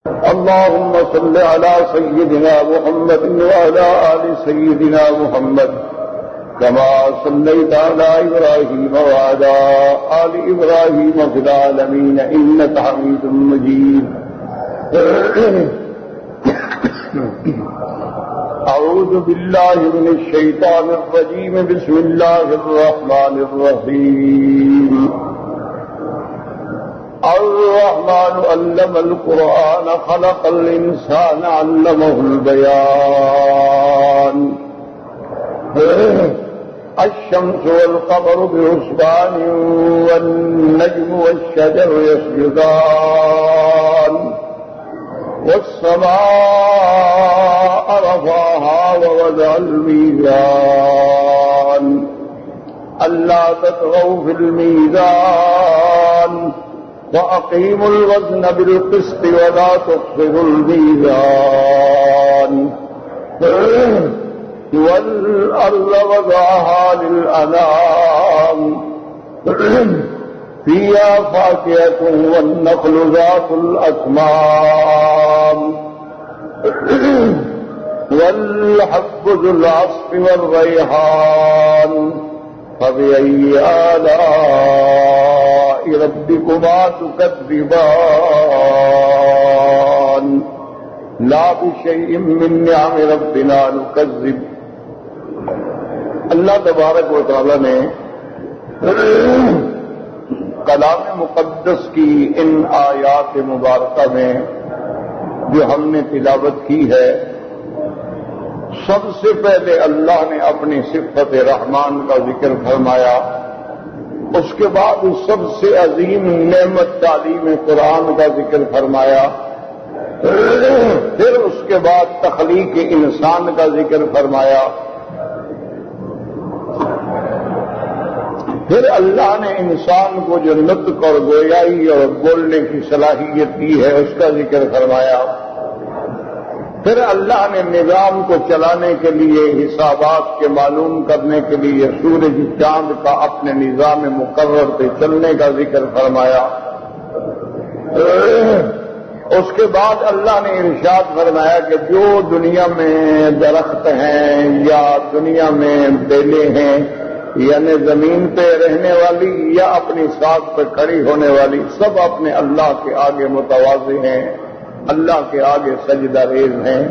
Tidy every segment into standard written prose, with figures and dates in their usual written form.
اللهم صل على سيدنا محمد وعلى آل سيدنا محمد كما صليت على إبراهيم وعلى آل إبراهيم في العالمين إنك حميد مجيد. أعوذ بالله من الشيطان الرجيم. بسم الله الرحمن الرحيم. الرحمن علم القرآن خلق الإنسان علمه البيان. الشمس والقمر بحسبان والنجم والشجر يسجدان والسماء رفعها ووضع الميزان ألا تطغوا في الميزان وأقيموا الوزن بالقسط ولا تخسروا الميزان والأرض وضعها للأنام فيها فاكهة والنخل ذات الأكمام والحب ذو العصف والريحان فبأي آلاء ربكما تكذبان لا بشيء من نعم ربنا نكذب. اللہ تبارک و تعالی نے کلام مقدس کی ان آیات مبارکہ میں جو ہم نے تلاوت کی ہے، سب سے پہلے اللہ نے اپنی صفت رحمان کا ذکر فرمایا، اس کے بعد سب سے عظیم نعمت تعلیم قرآن کا ذکر فرمایا، پھر اس کے بعد تخلیق انسان کا ذکر فرمایا، پھر اللہ نے انسان کو جو نطق اور گویائی اور بولنے کی صلاحیت دی ہے اس کا ذکر فرمایا، پھر اللہ نے نظام کو چلانے کے لیے، حسابات کے معلوم کرنے کے لیے سورج چاند کا اپنے نظام مقرر پہ چلنے کا ذکر فرمایا. اس کے بعد اللہ نے ارشاد فرمایا کہ جو دنیا میں درخت ہیں یا دنیا میں بیلیں ہیں، یعنی زمین پہ رہنے والی یا اپنی ساتھ پہ کھڑی ہونے والی، سب اپنے اللہ کے آگے متواضع ہیں، اللہ کے آگے سجدہ ریز ہیں.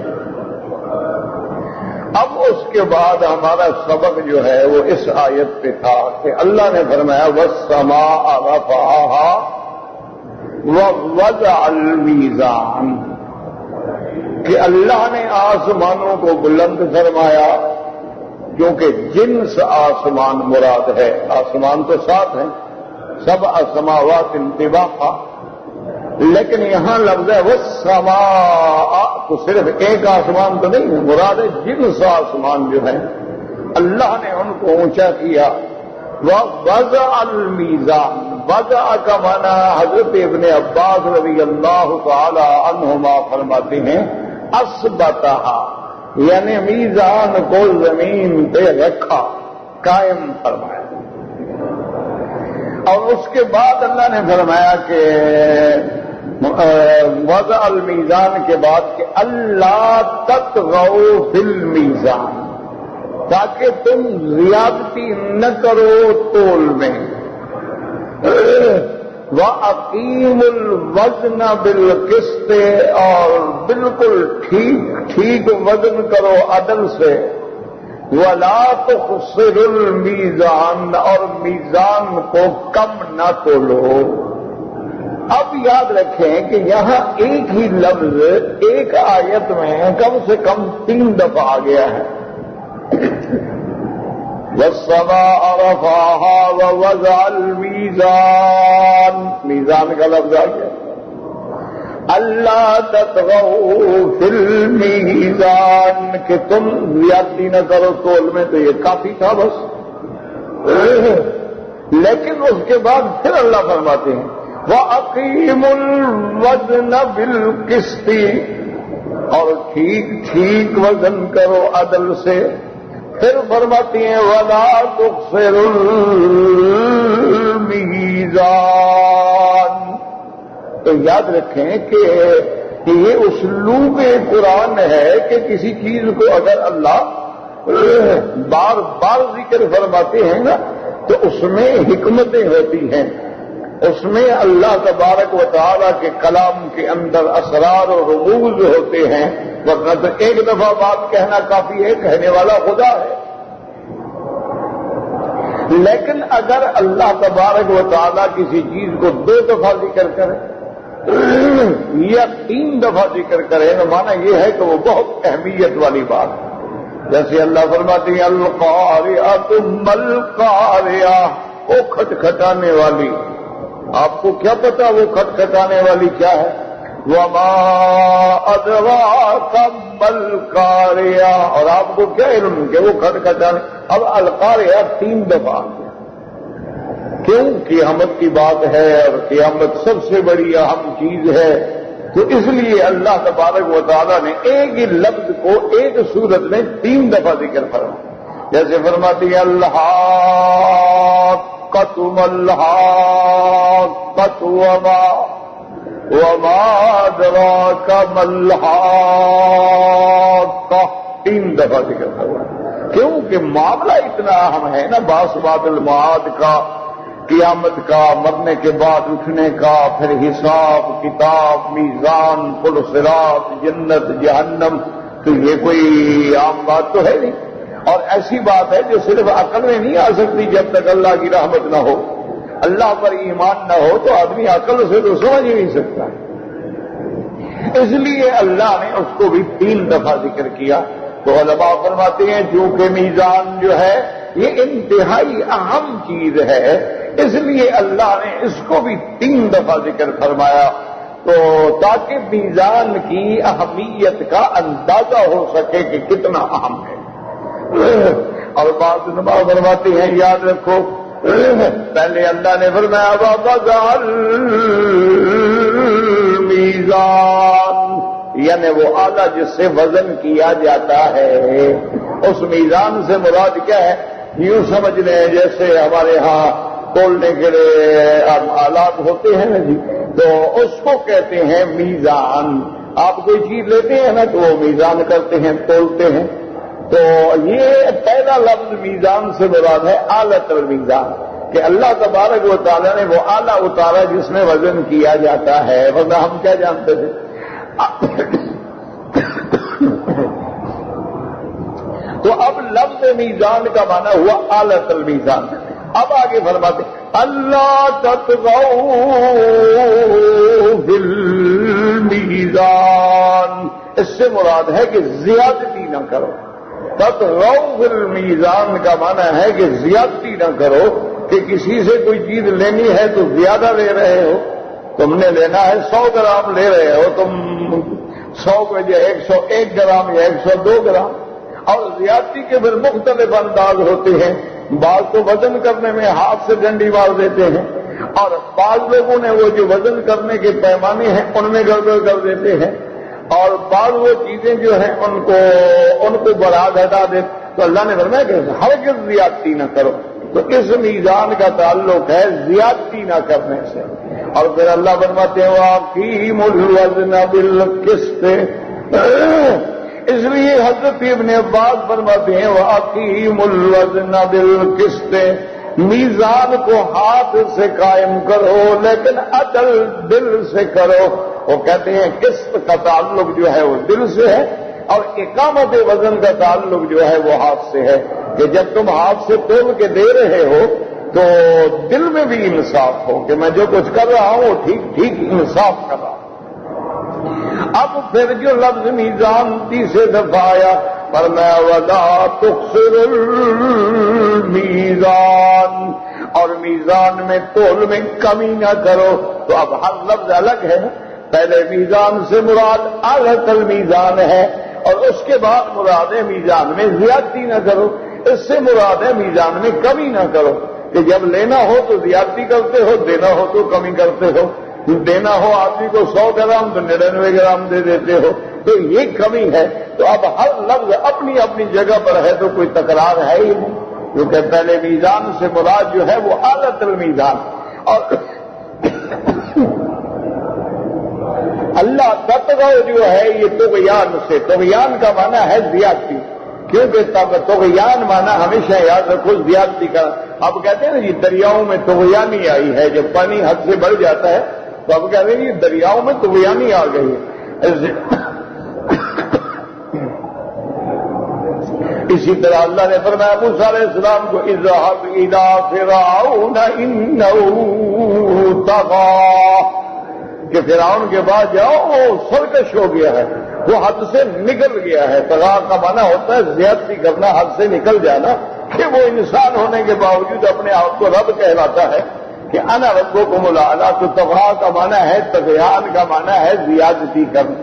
اب اس کے بعد ہمارا سبق جو ہے وہ اس آیت پہ تھا کہ اللہ نے فرمایا وَالسَّمَاءَ رَفَعَهَا وَوَضَعَ الْمِيزَانَ، کہ اللہ نے آسمانوں کو بلند فرمایا، کیونکہ جنس آسمان مراد ہے. آسمان تو سات ہیں، سبع سماوات طباقا، لیکن یہاں لفظ ہے والسماء، تو صرف ایک آسمان تو نہیں ہے، مراد ہے جنس آسمان جو ہے اللہ نے ان کو اونچا کیا. وَوَضَعَ الْمِيزَانَ، وضع کا معنی حضرت ابن عباس رضی اللہ تعالی عنہما فرماتے ہیں اثبتها، یعنی میزان کو زمین پہ رکھا، قائم فرمایا. اور اس کے بعد اللہ نے فرمایا کہ وضع المیزان کے بعد کہ اللہ تطغوا فی المیزان، تاکہ تم زیادتی نہ کرو تول میں. وَأَقِيمُوا الْوَزْنَ بِالْقِسْطِ، اور بالکل ٹھیک وزن کرو عدل سے. وَلَا تُخْسِرُوا الْمِيزَانَ، اور میزان کو کم نہ تولو. اب یاد رکھیں کہ یہاں ایک ہی لفظ ایک آیت میں کم سے کم 3 دفعہ آ گیا ہے. وَالسَّمَاءَ رَفَعَهَا وَوَضَعَ الْمِيزَانَ، میزان کا لفظ آ گیا. اللہ تطغوا فی المیزان، کہ تم زیادتی نہ کرو تول میں، تو یہ کافی تھا بس. لیکن اس کے بعد پھر اللہ فرماتے ہیں وَأَقِيمُوا الْوَزْنَ بِالْقِسْطِ، اور ٹھیک وزن کرو عدل سے. پھر فرماتی ہیں وَلَا تُخْسِرُوا الْمِيزَانَ. تو یاد رکھیں کہ یہ یہ اسلوب قرآن ہے کہ کسی چیز کو اگر اللہ بار بار ذکر فرماتے ہیں نا تو اس میں حکمتیں ہوتی ہیں، اس میں اللہ تبارک و تعالیٰ کے کلام کے اندر اسرار و رموز ہوتے ہیں، ورنہ تو ایک دفعہ بات کہنا کافی ہے، کہنے والا خدا ہے۔ لیکن اگر اللہ تبارک و تعالیٰ کسی چیز کو 2 دفعہ ذکر کرے یا 3 دفعہ ذکر کرے تو معنی یہ ہے کہ وہ بہت اہمیت والی بات ہے۔ جیسے اللہ فرماتے ہیں القاریۃ ما القاریۃ، وہ کھٹکھٹانے والی۔ آپ کو کیا پتا وہ کھٹکھٹانے والی کیا ہے؟ وما ادراک ما القاریۃ، اور آپ کو کیا علم کہ وہ کھٹکھٹانے۔ اب القاریۃ 3 دفعہ، کیوں؟ قیامت کی بات ہے اور قیامت سب سے بڑی اہم چیز ہے، تو اس لیے اللہ تبارک و تعالیٰ نے ایک ہی لفظ کو ایک صورت میں 3 دفعہ ذکر فرمایا۔ جیسے فرماتی ہے الحاقۃ ما الحاقۃ وما ادراک ما الحاقۃ، 3 دفعہ ذکر فرمایا۔ کیوں کہ معاملہ اتنا اہم ہے نا، باسبات المعاد کا، قیامت کا، مرنے کے بعد اٹھنے کا، پھر حساب کتاب، میزان، پل صراط، جنت جہنم، تو یہ کوئی عام بات تو ہے نہیں، اور ایسی بات ہے جو صرف عقل میں نہیں آ سکتی جب تک اللہ کی رحمت نہ ہو، اللہ پر ایمان نہ ہو تو آدمی عقل سے تو سمجھ ہی نہیں سکتا۔ اس لیے اللہ نے اس کو بھی 3 دفعہ ذکر کیا۔ تو علماء فرماتے ہیں چونکہ میزان جو ہے یہ انتہائی اہم چیز ہے، اس لیے اللہ نے اس کو بھی 3 دفعہ ذکر فرمایا، تو تاکہ میزان کی اہمیت کا اندازہ ہو سکے کہ کتنا اہم ہے۔ اور بعض علماء فرماتے ہیں یاد رکھو، پہلے اللہ نے فرمایا وَوَضَعَ الْمِيزَانَ، یعنی وہ آلہ جس سے وزن کیا جاتا ہے۔ اس میزان سے مراد کیا ہے؟ یوں سمجھ لیں جیسے ہمارے ہاں تولنے کے لیے آلات ہوتے ہیں نا جی، تو اس کو کہتے ہیں میزان۔ آپ کوئی چیز لیتے ہیں نا تو وہ میزان کرتے ہیں، تولتے ہیں، تو یہ پہلا لفظ میزان سے مراد ہے آلۃ المیزان، کہ اللہ تبارک و تعالیٰ نے وہ آلہ اتارا جس میں وزن کیا جاتا ہے، ورنہ ہم کیا جانتے تھے۔ تو اب لفظ میزان کا معنی ہوا آلۃ المیزان۔ اب آگے فرماتے اللہ تطغوا فی المیزان، اس سے مراد ہے کہ زیادتی نہ کرو۔ تطغوا فی المیزان کا معنی ہے کہ زیادتی نہ کرو، کہ کسی سے کوئی چیز لینی ہے تو زیادہ لے رہے ہو، تم نے لینا ہے 100 گرام لے رہے ہو تم، 100 کے بجائے 101 گرام یا 102 گرام۔ اور زیادتی کے پھر مختلف انداز ہوتے ہیں، بعض تو وزن کرنے میں ہاتھ سے ڈنڈی مار دیتے ہیں، اور بعض لوگوں نے وہ جو وزن کرنے کے پیمانے ہیں ان میں گڑبڑ کر دیتے ہیں، اور بعض وہ چیزیں جو ہیں ان کو بڑھا گھٹا دے۔ تو اللہ نے فرمایا کہ ہرگز زیادتی نہ کرو، تو اس میزان کا تعلق ہے زیادتی نہ کرنے سے۔ اور پھر اللہ فرماتے ہیں وَأَقِیمُوا الْوَزْنَ بِالْقِسْطِ، اس لیے حضرت ابن عباس فرماتے ہیں وَأَقِیمُوا الْوَزْنَ بِالْقِسْطِ، میزان کو ہاتھ سے قائم کرو لیکن عدل دل سے کرو۔ وہ کہتے ہیں قسط کا تعلق جو ہے وہ دل سے ہے، اور اقامت وزن کا تعلق جو ہے وہ ہاتھ سے ہے، کہ جب تم ہاتھ سے تول کے دے رہے ہو تو دل میں بھی انصاف ہو کہ میں جو کچھ کر رہا ہوں وہ ٹھیک ٹھیک انصاف کر رہا ہوں۔ اب پھر جو لفظ میزان 30 دفعہ آیا، فرمایا وَلَا تُخْسِرُوا الْمِيزَانَ، اور میزان میں تول میں کمی نہ کرو۔ تو اب ہر لفظ الگ ہے، پہلے میزان سے مراد آلۃ المیزان ہے، اور اس کے بعد مراد ہے میزان میں زیادتی نہ کرو، اس سے مراد ہے میزان میں کمی نہ کرو، کہ جب لینا ہو تو زیادتی کرتے ہو، دینا ہو تو کمی کرتے ہو، دینا ہو آدمی کو 100 گرام تو 99 گرام دے دیتے ہو، تو یہ کمی ہے۔ تو اب ہر لفظ اپنی اپنی جگہ پر ہے تو کوئی تکرار ہے ہی نہیں، کیونکہ پہلے میزان سے مراد جو ہے وہ آلۃ المیزان۔ اور اللہ تطغوا جو ہے یہ طغیان سے، طغیان کا معنی ہے زیادتی، کیونکہ طغیان معنی ہمیشہ یاد رکھو زیادتی کا. اب کہتے ہیں نا جی دریاؤں میں طغیانی آئی ہے، جب پانی حد سے بڑھ جاتا ہے تو اب کہتے ہیں جی دریاؤں میں طغیانی آ گئی ہے. اسی طرح اللہ نے فرمایا موسیٰ علیہ السلام کو اذهب الى فرعون انه طغى، کہ فرعون کے بعد جاؤ وہ سرکش ہو گیا ہے، وہ حد سے نکل گیا ہے. طغا کا معنی ہوتا ہے زیادتی کرنا، حد سے نکل جانا، کہ وہ انسان ہونے کے باوجود اپنے آپ کو رب کہلاتا ہے کہ انا ربکم الاعلی. تو طغا کا معنی ہے طغیان کا معنی ہے زیادتی کرنا.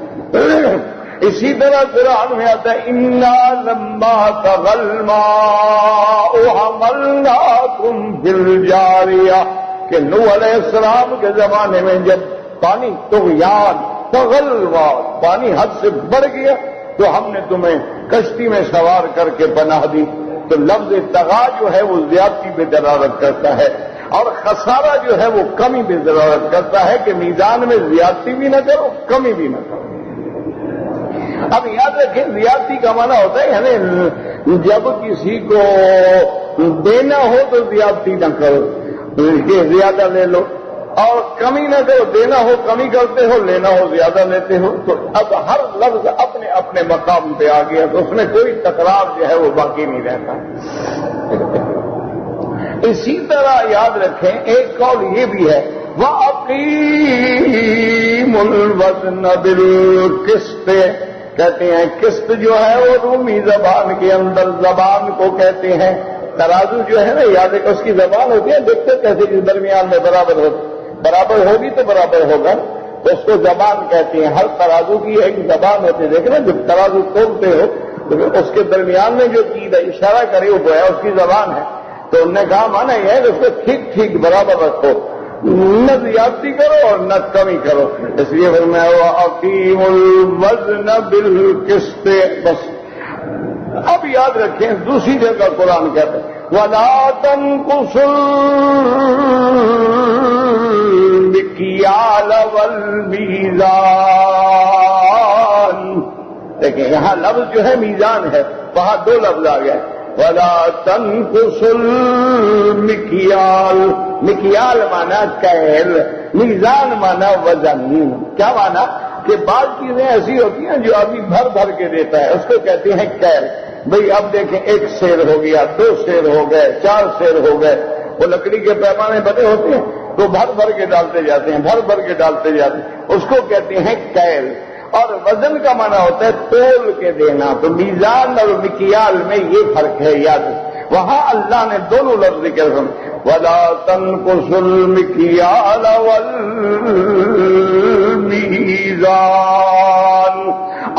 اسی طرح قرآن میں آتا ہے انا لما طغى الماء حملناکم فی الجاریہ، کہ نوح علیہ السلام کے زمانے میں جب پانی طغیان طغى الماء پانی حد سے بڑھ گیا تو ہم نے تمہیں کشتی میں سوار کر کے پناہ دی. تو لفظ طغا جو ہے وہ زیادتی پہ دلالت کرتا ہے، اور خسارہ جو ہے وہ کمی پہ دلالت کرتا ہے کہ میزان میں زیادتی بھی نہ کرو کمی بھی نہ کرو. اب یاد رکھیں زیادتی کا معنی ہوتا ہے یعنی جب کسی کو دینا ہو تو زیادتی نہ کرو کہ زیادہ لے لو، اور کمی نہ کرو، دینا ہو کمی کرتے ہو، لینا ہو زیادہ لیتے ہو. تو اب ہر لفظ اپنے اپنے مقام پہ آ گیا تو اس میں کوئی تکرار جو ہے وہ باقی نہیں رہتا. اسی طرح یاد رکھیں ایک قول یہ بھی ہے وَأَقِيمُوا الْوَزْنَ بِالْقِسْطِ، کہتے ہیں قسط جو ہے وہ رومی زبان کے اندر زبان کو کہتے ہیں. ترازو جو ہے نا یاد اس کی زبان ہوتی ہے، دیکھتے کیسے کہ درمیان میں برابر ہوگی تو برابر ہوگا، تو اس کو زبان کہتے ہیں. ہر ترازو کی ایک زبان ہوتی ہے. دیکھنا جب ترازو تولتے ہو تو اس کے درمیان میں جو چیز اشارہ کرے وہ گویا اس کی زبان ہے. تو انہوں نے کہا مانا یہ ہے کہ اس کو ٹھیک ٹھیک برابر رکھو، نہ زیادتی کرو اور نہ کمی کرو. اس لیے فرمایا وَأَقِيمُوا الْوَزْنَ بِالْقِسْطِ. بس اب یاد رکھیں دوسری جگہ قرآن کہتا ہے وَلَا تَنقُصُوا الْمِكْيَالَ وَالْمِيزَانَ. دیکھیں یہاں لفظ جو ہے میزان ہے، وہاں دو لفظ آ گئے وَلَا تَنقُصُوا الْمِكْيَالَ. مکیال مانا کیل، میزان مانا وزن. کیا مانا کہ بعض چیزیں ایسی ہوتی ہیں جو ابھی بھر بھر کے دیتا ہے، اس کو کہتے ہیں کیل. بھئی اب دیکھیں 1 سیر ہو گیا، 2 سیر ہو گئے، 4 سیر ہو گئے. وہ لکڑی کے پیمانے بنے ہوتے ہیں تو بھر بھر کے ڈالتے جاتے ہیں، اس کو کہتے ہیں کیل. اور وزن کا معنی ہوتا ہے تول کے دینا. تو میزان اور مکیال میں یہ فرق ہے یاد. وہاں اللہ نے دونوں لفظ ذکر کرے وَلَا تَنقُصُوا الْمِكْيَالَ وَالْمِيزَانَ.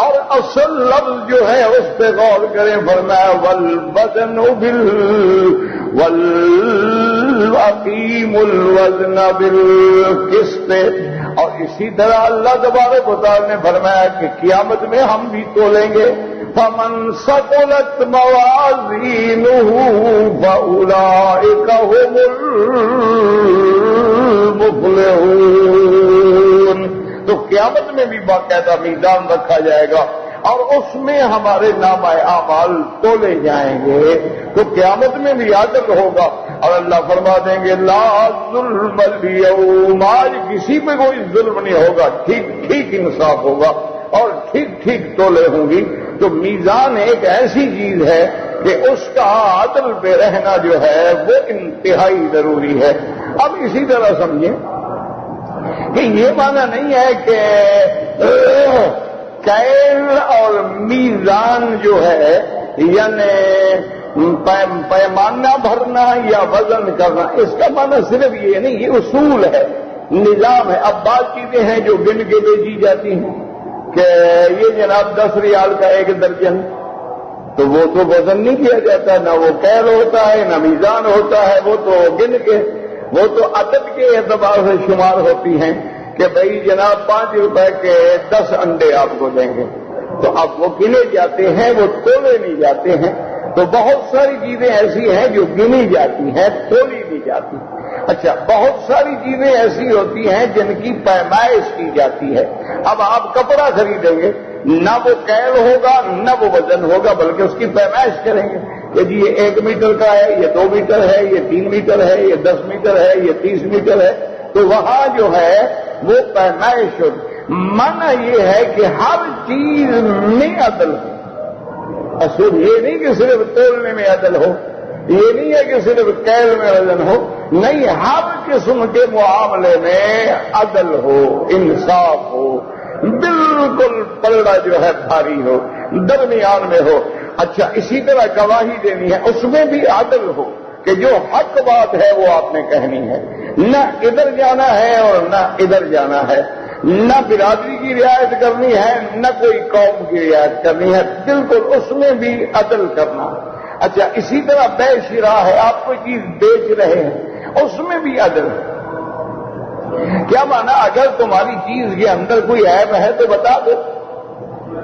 اور اصل لفظ جو ہے اس پہ غور کریں، فرمایا وَالْوَزْنُ وَأَقِيمُوا الْوَزْنَ بِالْقِسْطِ. اور اسی طرح اللہ تبارک و تعالی نے فرمایا کہ قیامت میں ہم بھی تولیں گے. فَمَنْ ثَقُلَتْ مَوَازِينُهُ فَأُولَئِكَ هُمُ الْمُفْلِحُونَ. تو قیامت میں بھی باقاعدہ میزان رکھا جائے گا اور اس میں ہمارے نامہ اعمال تولے جائیں گے. تو قیامت میں بھی عدل ہوگا اور اللہ فرما دیں گے لا ظلم اليوم. آج کسی پہ کوئی ظلم نہیں ہوگا، ٹھیک ٹھیک انصاف ہوگا اور ٹھیک ٹھیک تولے ہوں گی. تو میزان ایک ایسی چیز ہے کہ اس کا عدل پہ رہنا جو ہے وہ انتہائی ضروری ہے. اب اسی طرح سمجھیں کہ یہ معنی نہیں ہے کہ کیل اور میزان جو ہے یعنی پیمانہ بھرنا یا وزن کرنا، اس کا معنی صرف یہ نہیں، یہ اصول ہے، نظام ہے. اب بعض چیزیں ہیں جو گن کے بیچی جاتی ہیں کہ یہ جناب 10 ریال کا 1 درجن، تو وہ تو وزن نہیں کیا جاتا، نہ وہ کیل ہوتا ہے نہ میزان ہوتا ہے، وہ تو گن کے، وہ تو عدد کے اعتبار سے شمار ہوتی ہیں کہ بھئی جناب 5 روپے کے 10 انڈے آپ کو دیں گے. تو اب وہ گنے جاتے ہیں، وہ تولے نہیں جاتے ہیں. تو بہت ساری چیزیں ایسی ہیں جو گنی جاتی ہیں، تولی نہیں جاتی. اچھا، بہت ساری چیزیں ایسی ہوتی ہیں جن کی پیمائش کی جاتی ہے. اب آپ کپڑا خریدیں گے، نہ وہ کیل ہوگا نہ وہ وزن ہوگا، بلکہ اس کی پیمائش کریں گے کہ جی یہ 1 میٹر کا ہے، یہ 2 میٹر ہے، یہ 3 میٹر ہے، یہ 10 میٹر ہے، یہ 30 میٹر ہے. تو وہاں جو ہے وہ پیمائش ہوگی. معنی یہ ہے کہ ہر چیز میں عدل ہو. اصول یہ نہیں کہ صرف تولنے میں عدل ہو، یہ نہیں ہے کہ صرف کیل میں وزن ہو، نہیں، ہر قسم کے معاملے میں عدل ہو، انصاف ہو، بالکل پلڑا جو ہے بھاری ہو، درمیان میں ہو. اچھا، اسی طرح گواہی دینی ہے، اس میں بھی عدل ہو کہ جو حق بات ہے وہ آپ نے کہنی ہے، نہ ادھر جانا ہے اور نہ ادھر جانا ہے، نہ برادری کی رعایت کرنی ہے نہ کوئی قوم کی رعایت کرنی ہے، بالکل اس میں بھی عدل کرنا. اچھا، اسی طرح بے شرا ہے، آپ کوئی چیز بیچ رہے ہیں، اس میں بھی عدل ہے. کیا مانا؟ اگر تمہاری چیز کے اندر کوئی عیب ہے تو بتا دو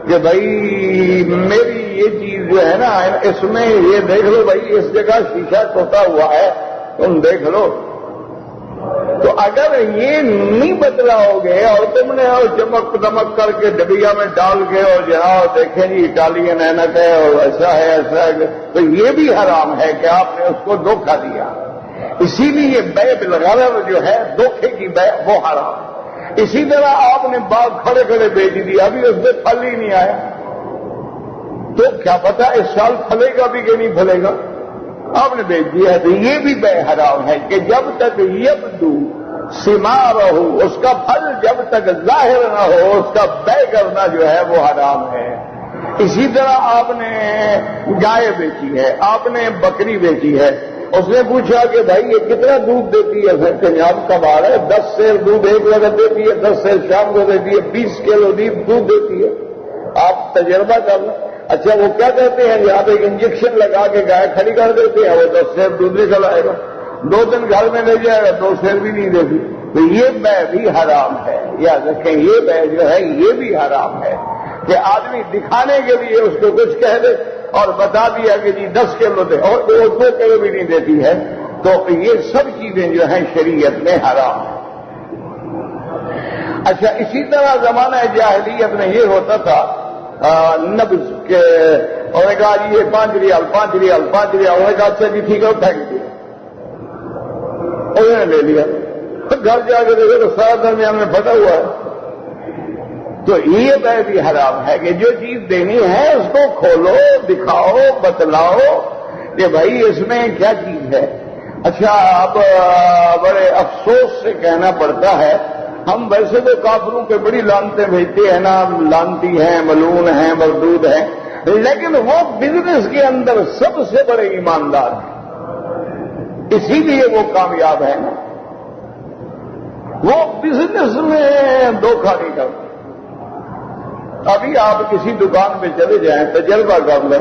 کہ بھائی میری یہ چیز جو ہے نا اس میں یہ دیکھ لو بھائی، اس جگہ شیشہ ٹوٹا ہوا ہے، تم دیکھ لو. تو اگر یہ نہیں بتلاؤ گے اور تم نے اور چمک دمک کر کے ڈبیا میں ڈال کے اور جناب دیکھیں جی اٹالین اینک ہے اور ایسا ہے ایسا ہے، تو یہ بھی حرام ہے کہ آپ نے اس کو دھوکہ دیا. اسی لیے بے بالغرض جو ہے دھوکے کی بے وہ حرام. اسی طرح آپ نے باغ کھڑے کھڑے بیچ دیا، ابھی اس میں پھل ہی نہیں آیا، تو کیا پتا اس سال پھلے گا بھی کہ نہیں پھلے گا، آپ نے بیچ دیا ہے. تو یہ بھی بے حرام ہے کہ جب تک یبدو ثمارہ، اس کا پھل جب تک ظاہر نہ ہو اس کا بے کرنا جو ہے وہ حرام ہے. اسی طرح آپ نے گائے بیچی ہے، آپ نے بکری بیچی ہے، اس نے پوچھا کہ بھائی یہ کتنا دودھ دیتی ہے؟ جناب کا بار ہے 10 سیر دودھ ایک وقت دیتی ہے، 10 سیر شام کو دیتی ہے، 20 کلو دودھ دیتی ہے. آپ تجربہ کر لیں. اچھا، وہ کیا کہتے ہیں یہاں پہ ایک انجیکشن لگا کے گائے کھڑی کر دیتے ہیں، وہ 10 سیر دودھ نکل آئے گا، 2 دن گھر میں لے جائے گا، 2 سیر بھی نہیں دیتی. تو یہ بے بھی حرام ہے. یاد رکھیں، یہ بے جو ہے یہ بھی حرام ہے کہ آدمی دکھانے کے لیے اس کو کچھ کہہ دے اور بتا دیا کہ جی 10 کلو دے اور 2 کلو بھی نہیں دیتی ہے. تو یہ سب چیزیں جو ہیں شریعت میں حرام ہیں. اچھا، اسی طرح زمانہ جاہلیت میں یہ ہوتا تھا نبض کے، اور نے کہا جی یہ 5 ریال 5 ریال 5 ریال، انہوں نے کہا اچھا جی ٹھیک ہے پھینک دیا، انہوں نے لے لیا. گھر جا کے دیکھو تو سارا درمیان میں پھٹا ہوا ہے. تو یہ بے بھی حرام ہے کہ جو چیز دینی ہے اس کو کھولو، دکھاؤ، بتلاؤ کہ بھائی اس میں کیا چیز ہے. اچھا، اب بڑے افسوس سے کہنا پڑتا ہے، ہم ویسے تو کافروں پہ بڑی لعنتیں بھیجتے ہیں نا، لعنتی ہیں، ملعون ہیں، مردود ہیں، لیکن وہ بزنس کے اندر سب سے بڑے ایماندار ہیں، اسی لیے وہ کامیاب ہیں نا. وہ بزنس میں دھوکہ نہیں کرتے. ابھی آپ کسی دکان پہ چلے جائیں، تجربہ کر لیں،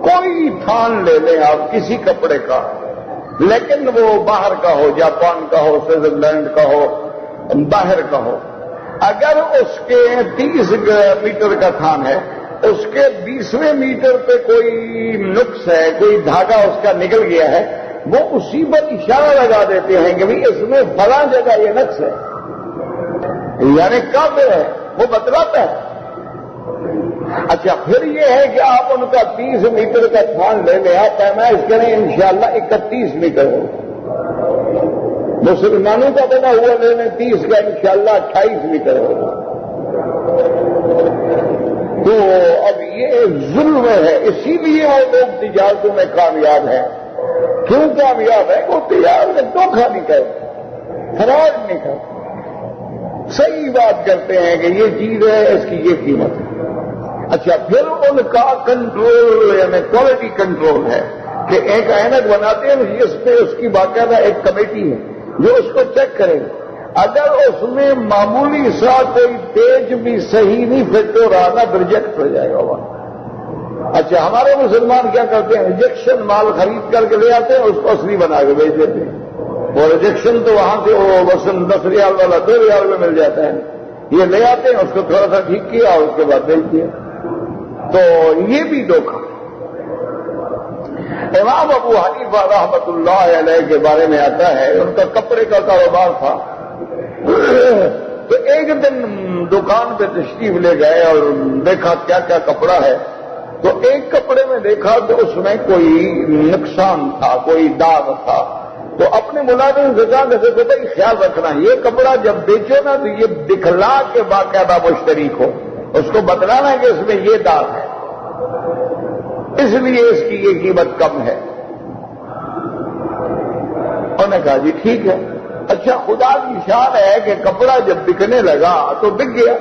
کوئی تھان لے لیں آپ کسی کپڑے کا، لیکن وہ باہر کا ہو، جاپان کا ہو، سوئٹزرلینڈ کا ہو، باہر کا ہو، اگر اس کے 30 میٹر کا تھان ہے، اس کے 20ویں میٹر پہ کوئی نقص ہے، کوئی دھاگا اس کا نکل گیا ہے، وہ اسی پر اشارہ لگا دیتے ہیں کہ اس میں فلاں جگہ یہ نقص ہے، یعنی کافر ہے، وہ بتلاتا ہے. اچھا، پھر یہ ہے کہ آپ ان کا 30 میٹر کا تھان لے لیں، آپ پیمائش کریں انشاءاللہ 31 میٹر ہو. مسلمانوں کا بنا ہوا لے لیں 30 کا، انشاءاللہ 28 میٹر ہوگا. تو اب یہ ظلم ہے. اسی لیے وہ لوگ تجارتوں میں کامیاب ہیں. کیوں کامیاب ہے؟ وہ تجارت میں دھوکہ نہیں کرتے، فراڈ نہیں کرتے، صحیح بات کرتے ہیں کہ یہ چیز ہے، اس کی یہ قیمت ہے. اچھا، پھر ان کا کنٹرول یعنی کوالٹی کنٹرول ہے کہ ایک اینک بناتے ہیں جس پہ اس کی باقاعدہ ایک کمیٹی ہے جو اس کو چیک کرے گا. اگر اس میں معمولی سا کوئی پیج بھی صحیح نہیں فٹ ہو رہا نا، ریجیکٹ ہو جائے گا. اچھا، ہمارے مسلمان کیا کرتے ہیں؟ ریجیکشن مال خرید کر کے لے آتے ہیں، اس کو اصلی بنا کے بیچ دیتے ہیں. وہ ریجیکشن تو وہاں سے وہ مثلاً 10 ریال والا 2 ریال میں مل جاتا ہے، یہ لے آتے ہیں، اس کو تھوڑا سا ٹھیک کیا اور اس کے بعد بیچ دیا. تو یہ بھی دھوکہ. امام ابو حنیفہ رحمۃ اللہ علیہ کے بارے میں آتا ہے ان کا کپڑے کا کاروبار تھا. تو ایک دن دکان پہ تشریف لے گئے اور دیکھا کیا کیا کپڑا ہے. تو ایک کپڑے میں دیکھا تو اس میں کوئی نقصان تھا, کوئی داغ تھا. تو اپنے ملازم سے کہا کہ بھائی خیال رکھنا, یہ کپڑا جب بیچو نا تو یہ دکھلا کے باقاعدہ مشتری کو اس کو بتلانا کہ اس میں یہ داغ ہے, اس لیے اس کی یہ قیمت کم ہے. انہوں نے کہا جی ٹھیک ہے. اچھا خدا کی شان ہے کہ کپڑا جب بکنے لگا تو بک گیا.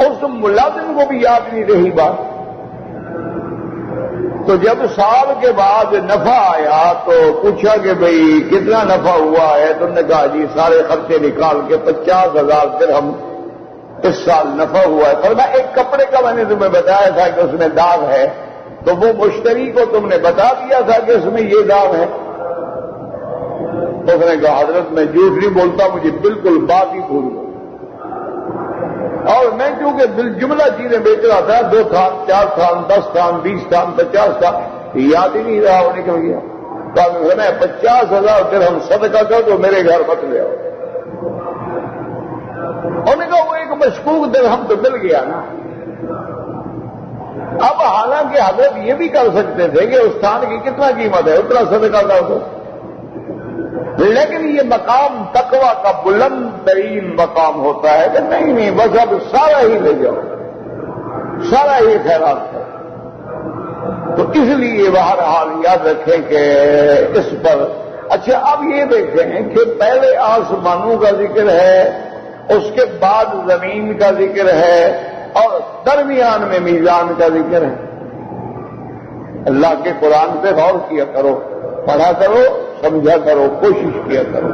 اس ملازم کو بھی یاد نہیں رہی بات. تو جب سال کے بعد نفع آیا تو پوچھا کہ بھئی کتنا نفع ہوا ہے؟ تو انہوں نے کہا جی سارے خرچے نکال کے 50,000 درہم اس سال نفع ہوا ہے. فرمایا ایک کپڑے کا میں نے تمہیں بتایا تھا کہ اس میں داغ ہے, تو وہ مشتری کو تم نے بتا دیا تھا کہ اس میں یہ داغ ہے. اس نے کہا حضرت میں جھوٹ نہیں بولتا, مجھے بالکل بات ہی بھول گئی. اور میں کیونکہ بالجملہ چیزیں بیچ رہا تھا, 2 تھان 4 تھان 10 تھان 20 تھان 50 تھان, یاد ہی نہیں رہا, وہ نکل گیا. تو میں 50,000 درہم صدقہ کر تو میرے گھر مت لے آؤ. انہوں نے کہا وہ ایک مشکوک درہم تو مل گیا نا. اب حالانکہ حضرت یہ بھی کر سکتے تھے کہ اس تھان کی کتنا قیمت ہے اتنا صدقہ کر دو, لیکن یہ مقام تقویٰ کا بلند ترین مقام ہوتا ہے کہ نہیں بس اب سارا ہی لے جاؤ, سارا ہی خیرات ہے. تو اس لیے بہرحال یاد رکھیں کہ اس پر. اچھا اب یہ دیکھیں کہ پہلے آسمانوں کا ذکر ہے, اس کے بعد زمین کا ذکر ہے, اور درمیان میں میزان کا ذکر ہے. اللہ کے قرآن پہ غور کیا کرو, پڑھا کرو, سمجھا کرو, کوشش کیا کرو.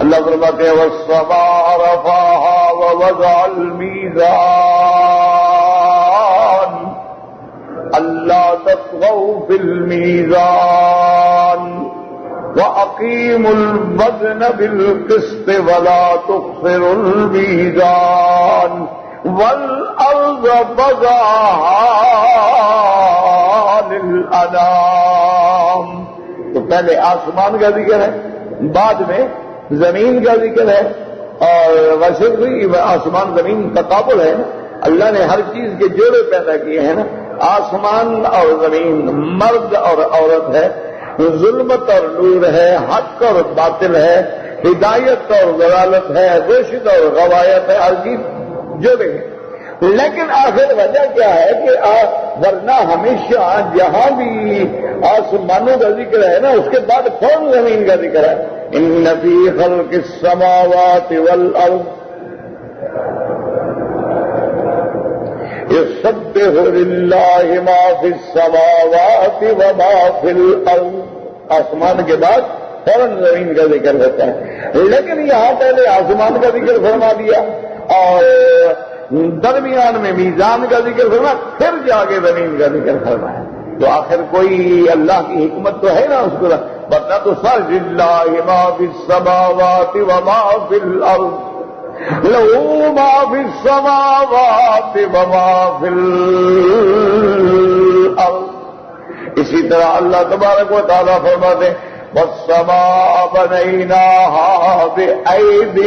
اللہ فرماتے ہیں وَالسَّمَاءَ رَفَعَهَا وَوَضَعَ الْمِيزَانَ أَلَّا تَطْغَوْا فِي الْمِيزَانِ وَأَقِيمُوا الْوَزْنَ بِالْقِسْطِ وَلَا تُخْسِرُوا الْمِيزَانَ وَالْأَرْضَ وَضَعَهَا لِلْأَنَامِ. تو پہلے آسمان کا ذکر ہے, بعد میں زمین کا ذکر ہے. اور ویسے بھی آسمان زمین تقابل ہے, اللہ نے ہر چیز کے جوڑے پیدا کیے ہیں نا. آسمان اور زمین, مرد اور عورت ہے, ظلمت اور نور ہے, حق اور باطل ہے, ہدایت اور ضلالت ہے, رشد اور غوایت ہے, ہر چیز جوڑے ہیں. لیکن آخر وجہ کیا ہے کہ ورنہ ہمیشہ جہاں بھی آسمانوں کا ذکر ہے نا اس کے بعد فوراً زمین کا ذکر ہے. ان فی خلق السماوات والارض یسبح للہ ما فی السماوات وما فی الارض. آسمان کے بعد فوراً زمین کا ذکر ہوتا ہے, لیکن یہاں پہلے آسمان کا ذکر فرما دیا اور درمیان میں میزان کا ذکر فرمایا, پھر جا کے زمین کا ذکر فرمایا. تو آخر کوئی اللہ کی حکمت تو ہے نا اس کو, ورنہ تو سبح للہ ما فی السماوات وما فی الارض لہ ما فی السماوات وما فی الارض. اسی طرح اللہ تبارک و تعالیٰ فرماتے ہیں والسماء بنيناها بأيد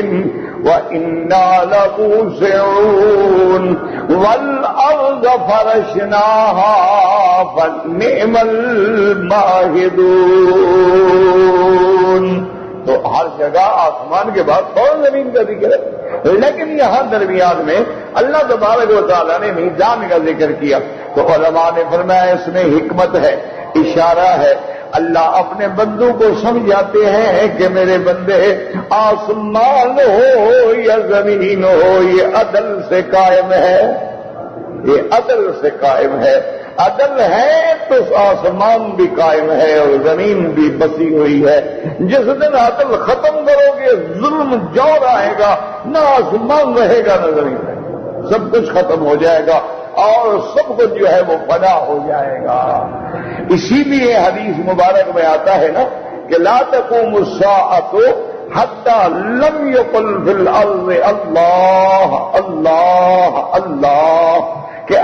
وإنا لموسعون والأرض فرشناها فنعم الماهدون. تو ہر جگہ آسمان کے بعد فوراً زمین کا ذکر ہے, لیکن یہاں درمیان میں اللہ تبارک و تعالیٰ نے میزان کا ذکر کیا. تو علماء نے فرمایا اس میں حکمت ہے, اشارہ ہے. اللہ اپنے بندوں کو سمجھاتے ہیں کہ میرے بندے آسمان ہو یا زمین ہو یہ عدل سے قائم ہے, یہ عدل سے قائم ہے. عدل ہے تو آسمان بھی قائم ہے اور زمین بھی بسی ہوئی ہے. جس دن عدل ختم کرو گے ظلم جور آئے گا, نہ آسمان رہے گا نہ زمین رہے گا, سب کچھ ختم ہو جائے گا اور سب کچھ جو ہے وہ فنا ہو جائے گا. اسی لیے حدیث مبارک میں آتا ہے نا کہ لا تقوم الساعۃ حتی لم یقل فی الارض اللہ اللہ اللہ, کہ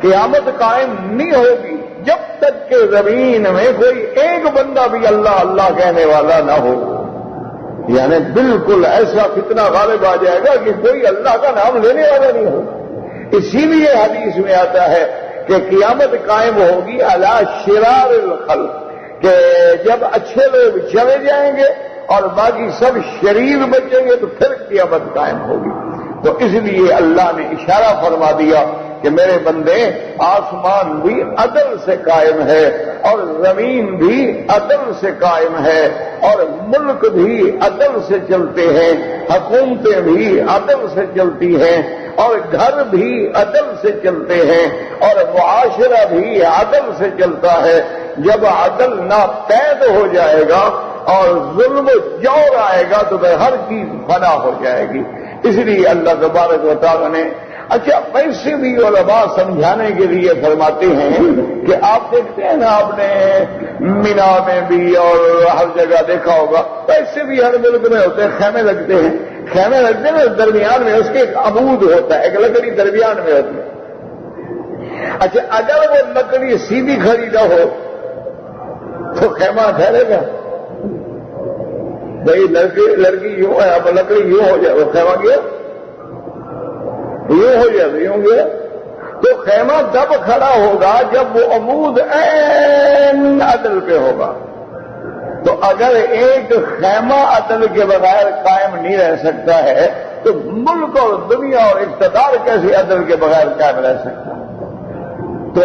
قیامت قائم نہیں ہوگی جب تک کہ زمین میں کوئی ایک بندہ بھی اللہ اللہ کہنے والا نہ ہو. یعنی بالکل ایسا فتنہ غالب آ جائے گا کہ کوئی اللہ کا نام لینے والا نہیں ہو. اسی لیے حدیث میں آتا ہے کہ قیامت قائم ہوگی علی شرار الخلق، کہ جب اچھے لوگ چلے جائیں گے اور باقی سب شریر بچیں گے تو پھر قیامت قائم ہوگی. تو اس لیے اللہ نے اشارہ فرما دیا کہ میرے بندے آسمان بھی عدل سے قائم ہے اور زمین بھی عدل سے قائم ہے اور ملک بھی عدل سے چلتے ہیں، حکومتیں بھی عدل سے چلتی ہیں اور گھر بھی عدل سے چلتے ہیں اور معاشرہ بھی عدل سے چلتا ہے. جب عدل ناپید ہو جائے گا اور ظلم و جور آئے گا تو ہر چیز فنا ہو جائے گی. اس لیے اللہ تبارک و تعالی نے اچھا ویسے بھی علماء سمجھانے کے لیے فرماتے ہیں کہ آپ دیکھتے ہیں نا، آپ نے مینا میں بھی اور ہر جگہ دیکھا ہوگا، ویسے بھی ہر ملک میں ہوتے ہیں، خیمے لگتے ہیں. خیمے لگتے ہیں نا، درمیان میں اس کے ایک عمود ہوتا ہے، ایک لکڑی درمیان میں ہوتی ہے. اچھا اگر وہ لکڑی سیدھی کھڑی نہ ہو تو خیمہ ٹھہرے گا؟ بھائی لڑکی یوں ہے، اب لکڑی یوں ہو جائے وہ خیمہ گیا، یوں ہو جائے یوں گیا. تو خیمہ تب کھڑا ہوگا جب وہ عمود عین عدل پہ ہوگا. تو اگر ایک خیمہ عدل کے بغیر قائم نہیں رہ سکتا ہے تو ملک اور دنیا اور اقتدار کیسے عدل کے بغیر قائم رہ سکتا ہے؟ تو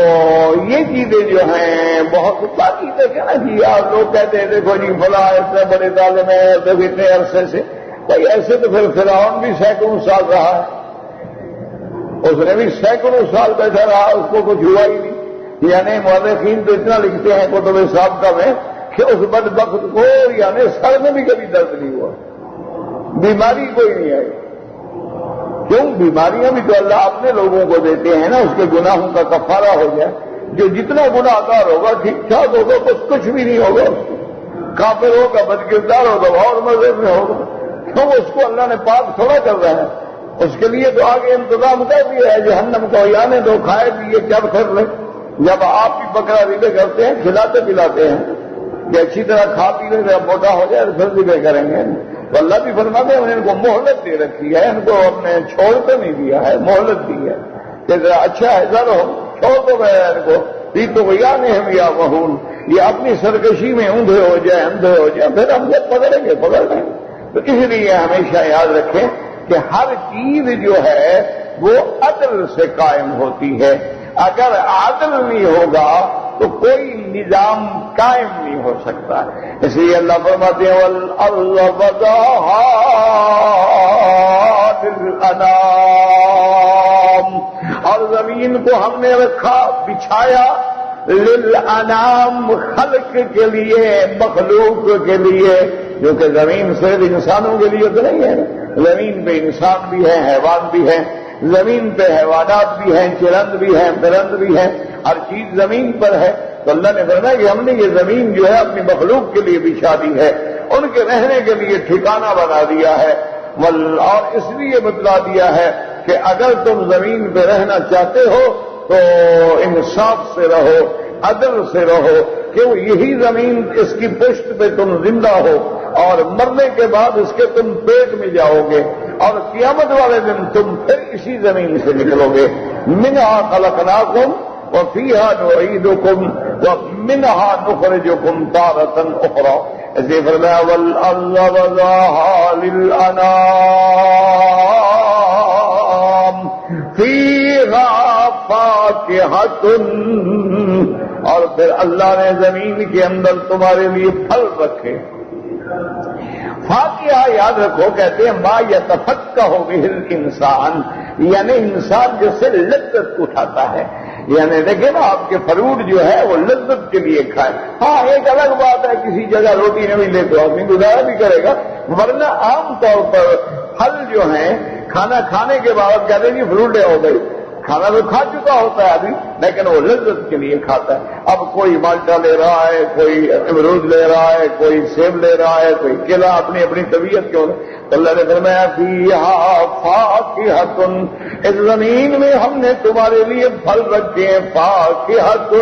یہ چیزیں جو ہیں بہت باقی دیکھیں نا جی، آپ لوگ کہتے ہیں دیکھو جی فلاں اتنے بڑے ظالم ہیں دیکھو اتنے عرصے سے. بھائی ایسے تو پھر فرعون بھی سینکڑوں سال رہا ہے، اس نے بھی سینکڑوں سال بیٹھا رہا، اس کو کچھ ہوا ہی نہیں. یعنی مورخین تو اتنا لکھتے ہیں کتب سابقہ میں کہ اس بدبخت کو یعنی سر میں بھی کبھی درد نہیں ہوا، بیماری کوئی نہیں آئی. کیوں؟ بیماریاں بھی تو اللہ اپنے لوگوں کو دیتے ہیں نا، اس کے گناہوں کا کفارہ ہو جائے. جو جتنا گناہ گار ہوگا ٹھیک ٹھاک ہوگا، کچھ بھی نہیں ہوگا. کافر ہوگا، بدکردار ہوگا، اور مذہب میں ہوگا. کیوں؟ اس کو اللہ نے پاک تھوڑا کر رہا ہے، اس کے لیے تو آگے انتظام کر دیا ہے جہنم کو یانے دو کھائے پیے کیا کر لیں. جب آپ بھی بکرا ذبح کرتے ہیں کھلاتے پلاتے ہیں کہ اچھی طرح کھا پی لیں جب موٹا ہو جائے تو پھر ذبح کریں گے. تو اللہ بھی فرماتے ہیں ان کو مہلت دے رکھی ہے، ان کو ہم نے چھوڑ تو نہیں دیا ہے، مہلت دی ہے کہ ذرا اچھا ہے ذرا چھوڑ دو گیا ان کو. تو بھیا نے ہم یا مہون یہ اپنی سرکشی میں اندھے ہو جائے اندھے ہو جائے پھر ہم کو پکڑیں گے پکڑ لیں. تو اس لیے ہمیشہ یاد رکھیں کہ ہر چیز جو ہے وہ عدل سے قائم ہوتی ہے. اگر عدل نہیں ہوگا تو کوئی نظام قائم نہیں ہو سکتا. اس لیے اللہ فرماتے ہیں وَالْأَرْضَ وَضَعَهَا لِلْأَنَامِ، اور زمین کو ہم نے رکھا بچھایا للانام، خلق کے لیے، مخلوق کے لیے. جو کہ زمین صرف انسانوں کے لیے تو نہیں ہے، زمین پہ انسان بھی ہے، حیوان بھی ہے، زمین پہ حیوانات بھی ہیں، چرند بھی ہیں، پرند بھی ہیں، ہر چیز زمین پر ہے. تو اللہ نے فرمایا کہ ہم نے یہ زمین جو ہے اپنی مخلوق کے لیے بچھا دی ہے، ان کے رہنے کے لیے ٹھکانہ بنا دیا ہے. اور اس لیے بتلا دیا ہے کہ اگر تم زمین پہ رہنا چاہتے ہو تو انصاف سے رہو، عدل سے رہو، کیوں یہی زمین اس کی پشت پہ تم زندہ ہو اور مرنے کے بعد اس کے تم پیٹ میں جاؤ گے اور قیامت والے دن تم پھر اسی زمین سے نکلو گے. منہا خلقناکم وفیہا نعیدکم ومنہا نخرجکم تارۃ اخری. ایسے فرمایا والارض وضعہا للانام فیہا فاکہۃ، اور پھر اللہ نے زمین کے اندر تمہارے لیے پھل رکھے. فاکہہ یاد رکھو کہتے ہیں ما یتفقہ بہ الانسان، یعنی انسان جس سے لذت اٹھاتا ہے. یعنی دیکھیں نا آپ کے فروٹ جو ہے وہ لذت کے لیے کھائے. ہاں ایک الگ بات ہے کسی جگہ روٹی نہیں ملے تو آدمی گزارا بھی کرے گا، ورنہ عام طور پر پھل جو ہیں کھانا کھانے کے بعد کہتے ہیں جی فروٹ ہو گئی، کھانا تو کھا چکا ہوتا ہے ابھی، لیکن وہ لذت کے لیے کھاتا ہے۔ اب کوئی مالٹا لے رہا ہے، کوئی امرود لے رہا ہے، کوئی سیب لے رہا ہے، کوئی کیلا، اپنی اپنی طبیعت کے تو اللہ نے فرمایا فیہا فاکہۃ، اس زمین میں ہم نے تمہارے لیے پھل رکھے ہیں، فاکہۃ،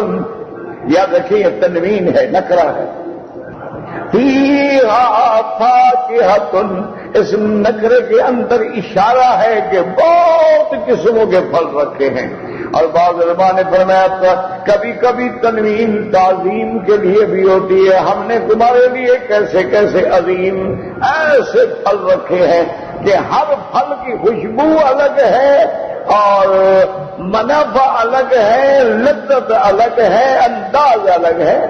یاد رکھیں یہ تنوین ہے، نکرہ ہے، فیہا فاکہۃ، اس نکرے کے اندر اشارہ ہے کہ بہت قسموں کے پھل رکھے ہیں۔ اور بعض علماء نے فرمایا کبھی کبھی تنوین تعظیم کے لیے بھی ہوتی ہے، ہم نے تمہارے لیے کیسے کیسے عظیم ایسے پھل رکھے ہیں کہ ہر پھل کی خوشبو الگ ہے اور منافع الگ ہے، لذت الگ ہے، انداز الگ ہے۔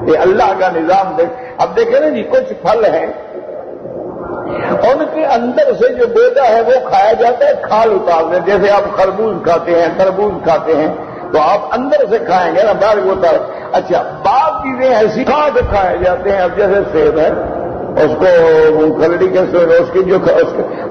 یہ اللہ کا نظام دیکھ۔ اب دیکھیں نا جی، کچھ پھل ہیں ان کے اندر سے جو بیدا ہے وہ کھایا جاتا ہے، کھال اتار دیں، جیسے آپ خربوز کھاتے ہیں، تربوز کھاتے ہیں تو آپ اندر سے کھائیں گے نا، باہر اتار۔ اچھا، بعض چیزیں ایسی کھاد کھائے جاتے ہیں، اب جیسے سیب ہے اس کو کھرڑی کے سیب، اس کی جو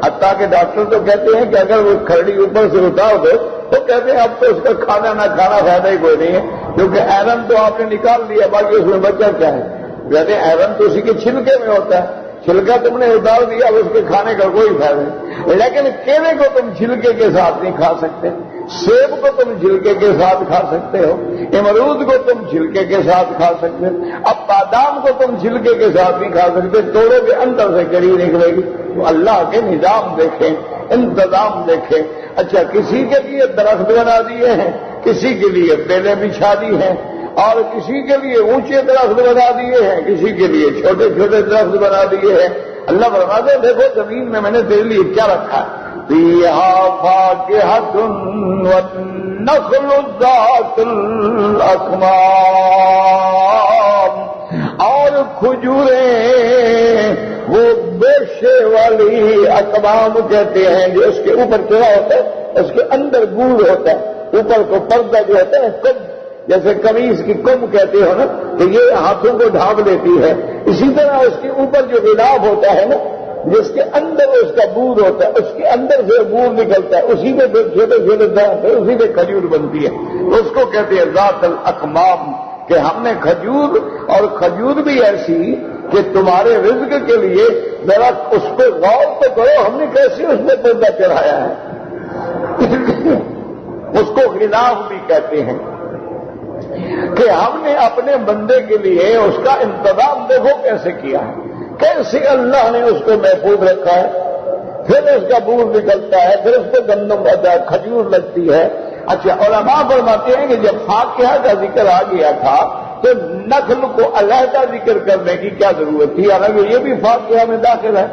حتیٰ کے ڈاکٹر تو کہتے ہیں کہ اگر وہ کھرڑی اوپر سے اتار دو تو کہتے ہیں اب تو اس کا کھانا نہ کھانا فائدہ ہی کوئی نہیں ہے، کیونکہ آئرن تو آپ نے نکال لیا، باقی اس میں بچہ کیا ہے؟ کہتے ہیں آئرن تو اسی کے چھلکے میں ہوتا ہے، چھلکا تم نے اتار دیا، اب اس کے کھانے کا کوئی فائدہ نہیں۔ لیکن کیلے کو تم چھلکے کے ساتھ نہیں کھا سکتے، سیب کو تم چھلکے کے ساتھ کھا سکتے ہو، امرود کو تم چھلکے کے ساتھ کھا سکتے ہو، اب بادام کو تم چھلکے کے ساتھ نہیں کھا سکتے، توڑوں کے اندر سے کڑی نکلے گی۔ تو اللہ کے نظام دیکھیں، انتظام دیکھیں۔ اچھا، کسی کے لیے درخت بنا دیے ہیں، کسی کے لیے بیلیں بچھا دی ہیں، اور کسی کے لیے اونچے درخت بنا دیے ہیں، کسی کے لیے چھوٹے چھوٹے درخت بنا دیے ہیں۔ اللہ فرماتے ہیں دیکھو زمین میں نے تیرے لیے کیا رکھا ہے، فیہا فاکہۃ والنخل ذات الاکمام، اور کھجوریں وہ بیشے والی، اکمام کہتے ہیں جو اس کے اوپر چڑھا ہوتا ہے، اس کے اندر گول ہوتا ہے، اوپر کو پردہ جو ہوتا ہے کم، جیسے قمیص کی کم کہتے ہو نا، تو یہ ہاتھوں کو ڈھانپ لیتی ہے، اسی طرح اس کے اوپر جو غلاف ہوتا ہے نا، جس کے اندر اس کا بور ہوتا ہے، اس کے اندر سے بور نکلتا ہے، اسی میں پھر چھوٹے چھوٹے درخت، اسی میں کھجور بنتی ہے، اس کو کہتے ہیں ذات الاکمام، کہ ہم نے کھجور، اور کھجور بھی ایسی کہ تمہارے رزق کے لیے ذرا اس پہ غور تو کرو، ہم نے کیسے اس میں پردہ چڑھایا ہے۔ اس کو غلاف بھی کہتے ہیں کہ ہم نے اپنے بندے کے لیے اس کا انتظام دیکھو کیسے کیا ہے، کیسے اللہ نے اس کو محفوظ رکھا ہے، پھر اس کا بور نکلتا ہے، پھر اس کو گندم کھجور لگتی ہے۔ اچھا، علماء فرماتے ہیں کہ جب فاکہہ کا ذکر آ گیا تھا تو نخل کو علیحدہ ذکر کرنے کی کیا ضرورت تھی، حالانکہ یہ بھی فاکہہ میں داخل ہے۔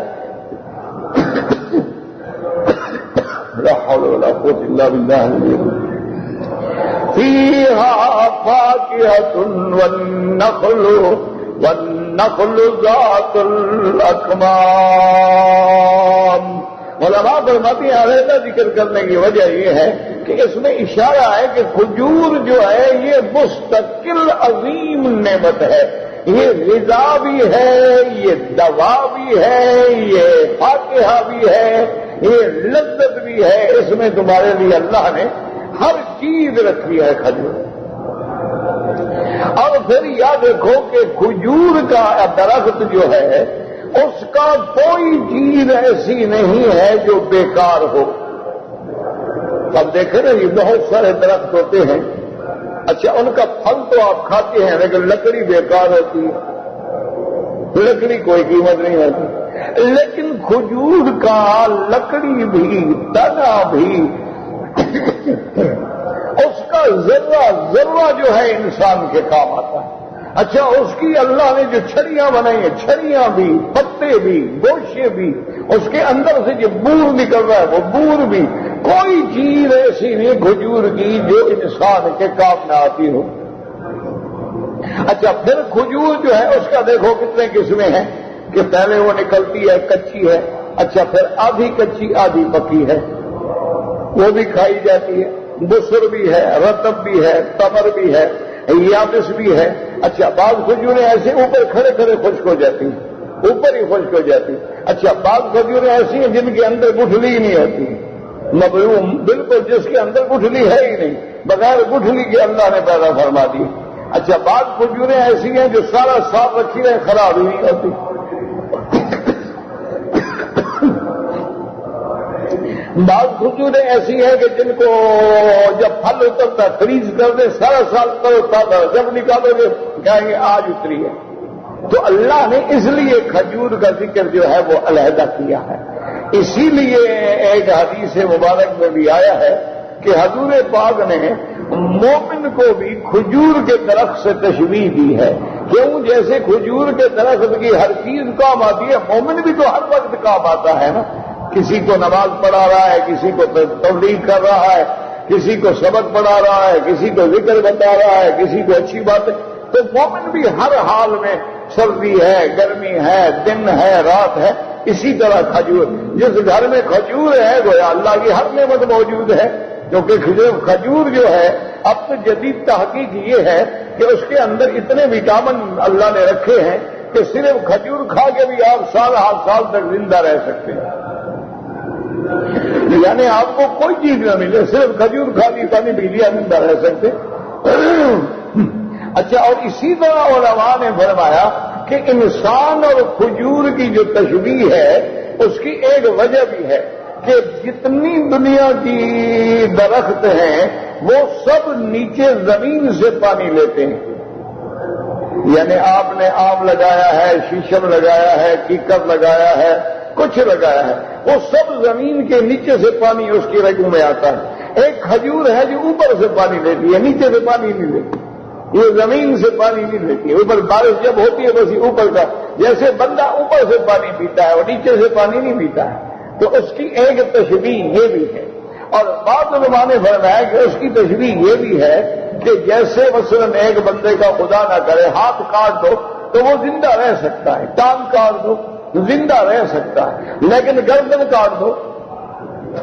لا حول ولا قوة الا بالله فیہا فاکہۃ والنخل ذات الاکمام۔ علماء فرماتے ہیں علیحدہ ذکر کرنے کی وجہ یہ ہے کہ اس میں اشارہ ہے کہ کھجور جو ہے یہ مستقل عظیم نعمت ہے، یہ غذا بھی ہے، یہ دوا بھی ہے، یہ فاکہہ بھی ہے، یہ لذت بھی ہے، اس میں تمہارے لیے اللہ نے ہر چیز رکھی ہے کھجور۔ اور پھر یاد رکھو کہ کھجور کا درخت جو ہے اس کا کوئی چیز ایسی نہیں ہے جو بیکار ہو۔ اب دیکھیں نا، یہ بہت سارے درخت ہوتے ہیں، اچھا ان کا پھل تو آپ کھاتے ہیں لیکن لکڑی بیکار ہوتی ہے، لکڑی کوئی قیمت نہیں ہوتی، لیکن کھجور کا لکڑی بھی، تنا بھی، اس کا ذرہ ذرہ جو ہے انسان کے کام آتا ہے۔ اچھا، اس کی اللہ نے جو چھڑیاں بنائی ہیں، چھڑیاں بھی، پتے بھی، گوشے بھی، اس کے اندر سے جو بور نکل رہا ہے وہ بور بھی، کوئی چیز ایسی نہیں کھجور کی جو انسان کے کام نہ آتی ہو۔ اچھا، پھر کھجور جو ہے اس کا دیکھو کتنے قسمیں ہیں کہ پہلے وہ نکلتی ہے کچی ہے، اچھا پھر آدھی کچی آدھی پکی ہے، وہ بھی کھائی جاتی ہے، بسر بھی ہے، رطب بھی ہے، تمر بھی ہے، یابس بھی ہے۔ اچھا، بعض کھجوریں ایسے اوپر کھڑے کھڑے خشک ہو جاتی ہیں، اوپر ہی خشک ہو جاتی ہیں۔ اچھا، بعض کھجوریں ایسی ہیں جن کے اندر گٹھلی نہیں ہوتی، مبلوم بالکل جس کے اندر گٹھلی ہے ہی نہیں، بغیر گٹھلی کے اللہ نے پیدا فرما دی۔ اچھا بعض کھجوریں ایسی ہیں جو سارا سال رکھی رہے خراب ہی نہیں ہوتی، بعض کھجوریں ایسی ہیں کہ جن کو جب پھل اترتا فریز کر دے سارا سال تازہ، جب نکالو گے کہیں گے آج اتری ہے۔ تو اللہ نے اس لیے کھجور کا ذکر جو ہے وہ علیحدہ کیا ہے۔ اسی لیے ایک حدیث مبارک میں بھی آیا ہے کہ حضور پاک نے مومن کو بھی کھجور کے درخت سے تشبیہ دی ہے، کیوں؟ جیسے کھجور کے درخت کی ہر چیز کام آتی ہے، مومن بھی تو ہر وقت کام آتا ہے نا، کسی کو نماز پڑھا رہا ہے، کسی کو تبلیغ کر رہا ہے، کسی کو سبق پڑھا رہا ہے، کسی کو ذکر بتا رہا ہے، کسی کو اچھی باتیں، تو مومن بھی ہر حال میں سردی ہے، گرمی ہے، دن ہے، رات ہے، اسی طرح کھجور، جس گھر میں کھجور ہے گویا اللہ کی ہر نعمت موجود ہے، کیونکہ کھجور جو ہے اب تو جدید تحقیق یہ ہے کہ اس کے اندر اتنے وٹامن اللہ نے رکھے ہیں کہ صرف کھجور کھا کے بھی آپ سال ہر سال تک زندہ رہ سکتے ہیں، یعنی آپ کو کوئی چیز نہ ملے، صرف کھجور کھا لی پانی پی لیا زندہ رہ سکتے۔ اچھا، اور اسی طرح علماء نے فرمایا کہ انسان اور کھجور کی جو تشبیہ ہے اس کی ایک وجہ بھی ہے کہ جتنی دنیا کی درخت ہیں وہ سب نیچے زمین سے پانی لیتے ہیں، یعنی آپ نے آم لگایا ہے، شیشم لگایا ہے، کیکر لگایا ہے، کچھ لگایا ہے، وہ سب زمین کے نیچے سے پانی اس کی رگوں میں آتا ہے۔ ایک کھجور ہے جو اوپر سے پانی لیتی ہے، نیچے سے پانی نہیں لیتی، یہ زمین سے پانی نہیں لیتی ہے، اوپر بارش جب ہوتی ہے بس اوپر کا، جیسے بندہ اوپر سے پانی پیتا ہے اور نیچے سے پانی نہیں پیتا ہے، تو اس کی ایک تشبیہ یہ بھی ہے۔ اور بعض علماء نے فرمایا کہ اس کی تشبیہ یہ بھی ہے کہ جیسے مثلا ایک بندے کا خدا نہ کرے ہاتھ کاٹ دو تو وہ زندہ رہ سکتا ہے، ٹانگ کاٹ دو زندہ رہ سکتا ہے، لیکن گردن کاٹ دو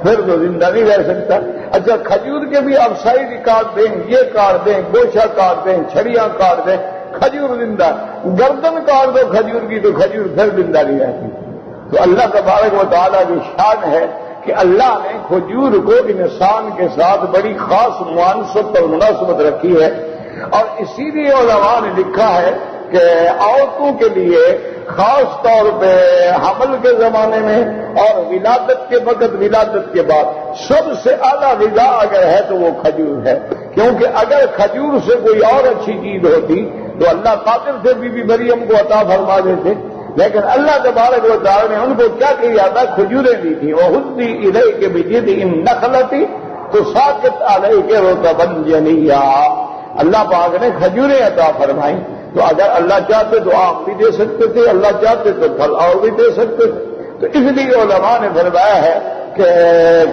پھر تو زندہ نہیں رہ سکتا۔ اچھا، کھجور کے بھی آپ سائڈ کاٹ دیں، یہ کاٹ دیں، گوشہ کاٹ دیں، چھڑیاں کاٹ دیں، کھجور زندہ، گردن کاٹ دو کھجور کی تو کھجور پھر زندہ نہیں رہتی۔ تو اللہ تبارک و تعالیٰ کی شان ہے کہ اللہ نے کھجور کو انسان کے ساتھ بڑی خاص معانست اور مناسبت رکھی ہے، اور اسی لیے علماء نے لکھا ہے کہ عورتوں کے لیے خاص طور پہ حمل کے زمانے میں اور ولادت کے وقت، ولادت کے بعد سب سے اعلیٰ غذا اگر ہے تو وہ کھجور ہے، کیونکہ اگر کھجور سے کوئی اور اچھی چیز ہوتی تو اللہ قادر سے بی بی مریم کو عطا فرما دیتے، لیکن اللہ تبارک و تعالی نے ان کو کیا کیا تھا؟ کھجوریں دی تھی، وَحُدِّ إِلَيْكَ بِجِذْعِ النَّخْلَةِ تُسَاقِطْ عَلَيْكَ رُطَبًا جَنِيًّا، اللہ پاک نے کھجوریں عطا فرمائیں، تو اگر اللہ چاہتے تو آم بھی دے سکتے تھے، اللہ چاہتے تو پھل اور بھی دے سکتے تھے، تو اس لیے علماء نے فرمایا ہے کہ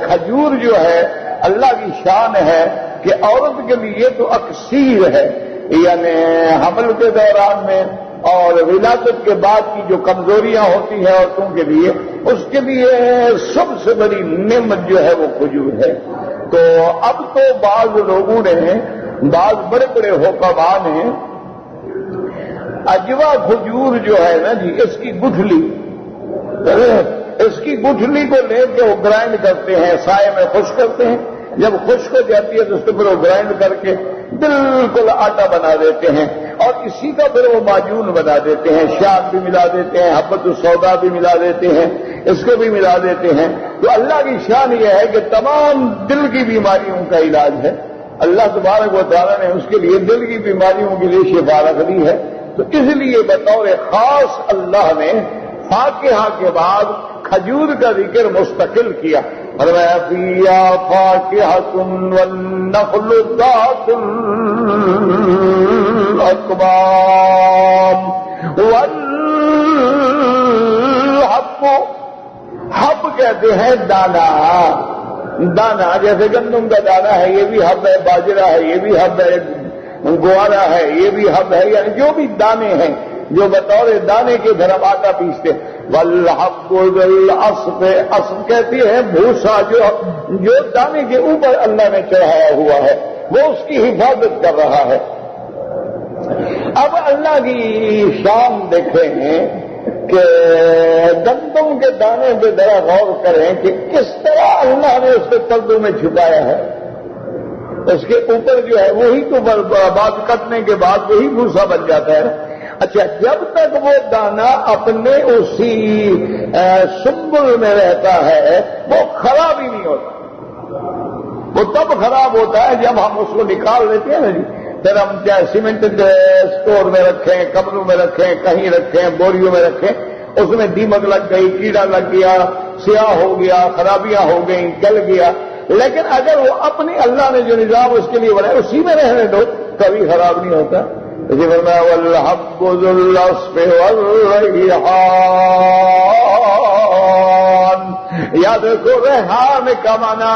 کھجور جو ہے اللہ کی شان ہے کہ عورت کے لیے تو اکثیر ہے، یعنی حمل کے دوران میں اور ولادت کے بعد کی جو کمزوریاں ہوتی ہیں عورتوں کے لیے، اس کے لیے سب سے بڑی نعمت جو ہے وہ کھجور ہے۔ تو اب تو بعض لوگوں نے، بعض بڑے بڑے حکماء نے اجوا کھجور جو ہے نا جی، اس کی گٹھلی کو لے کے وہ گرائنڈ کرتے ہیں، سائے میں خشک کرتے ہیں، جب خشک ہو جاتی ہے تو اس کو پھر وہ گرائنڈ کر کے بالکل آٹا بنا دیتے ہیں، اور اسی کا پھر وہ معجون بنا دیتے ہیں، شاد بھی ملا دیتے ہیں، حبۃ السودا بھی ملا دیتے ہیں، اس کو بھی ملا دیتے ہیں۔ تو اللہ کی شان یہ ہے کہ تمام دل کی بیماریوں کا علاج ہے، اللہ تبارک و تعالیٰ نے اس کے لیے دل کی بیماریوں کے لیے شفا رکھ دی ہے، تو اس لیے بطور خاص اللہ نے فاکہہ کے بعد کھجور کا ذکر مستقل کیا، فرمایا فیہا فاکہۃ والنخل ذات الاکمام والحب، حب کہتے ہیں دانا، دانا جیسے گندم کا دانا ہے یہ بھی حب ہے، باجرہ ہے یہ بھی حب ہے، گوارا ہے یہ بھی حب ہے، یعنی جو بھی دانے ہیں جو بطور دانے کے گھر آٹا پیستے۔ والحب ذوالعصف، عصف کہتی ہے بھوسا جو دانے کے اوپر اللہ نے چڑھایا ہوا ہے، وہ اس کی حفاظت کر رہا ہے۔ اب اللہ کی شان دیکھیں کہ گندم کے دانے پہ ذرا غور کریں کہ کس طرح اللہ نے اس کے تردو میں چھپایا ہے. اس کے اوپر جو ہے وہی تو بات کٹنے کے بعد وہی بھوسا بن جاتا ہے. اچھا جب تک وہ دانا اپنے اسی سنبل میں رہتا ہے وہ خراب ہی نہیں ہوتا. وہ تب خراب ہوتا ہے جب ہم اس کو نکال لیتے ہیں نا جی. پھر ہم چاہے سیمنٹڈ اسٹور میں رکھیں, کمروں میں رکھیں, کہیں رکھیں, بوریوں میں رکھیں, اس میں دیمک لگ گئی, کیڑا لگ گیا, سیاہ ہو گیا, خرابیاں ہو گئیں, جل گیا. لیکن اگر وہ اپنی اللہ نے جو نظام اس کے لیے بنایا اسی میں رہنے دو کبھی خراب نہیں ہوتا. اسی فرمایا والحب ذو العصف والریحان. یاد رکھو ریحان کا معنی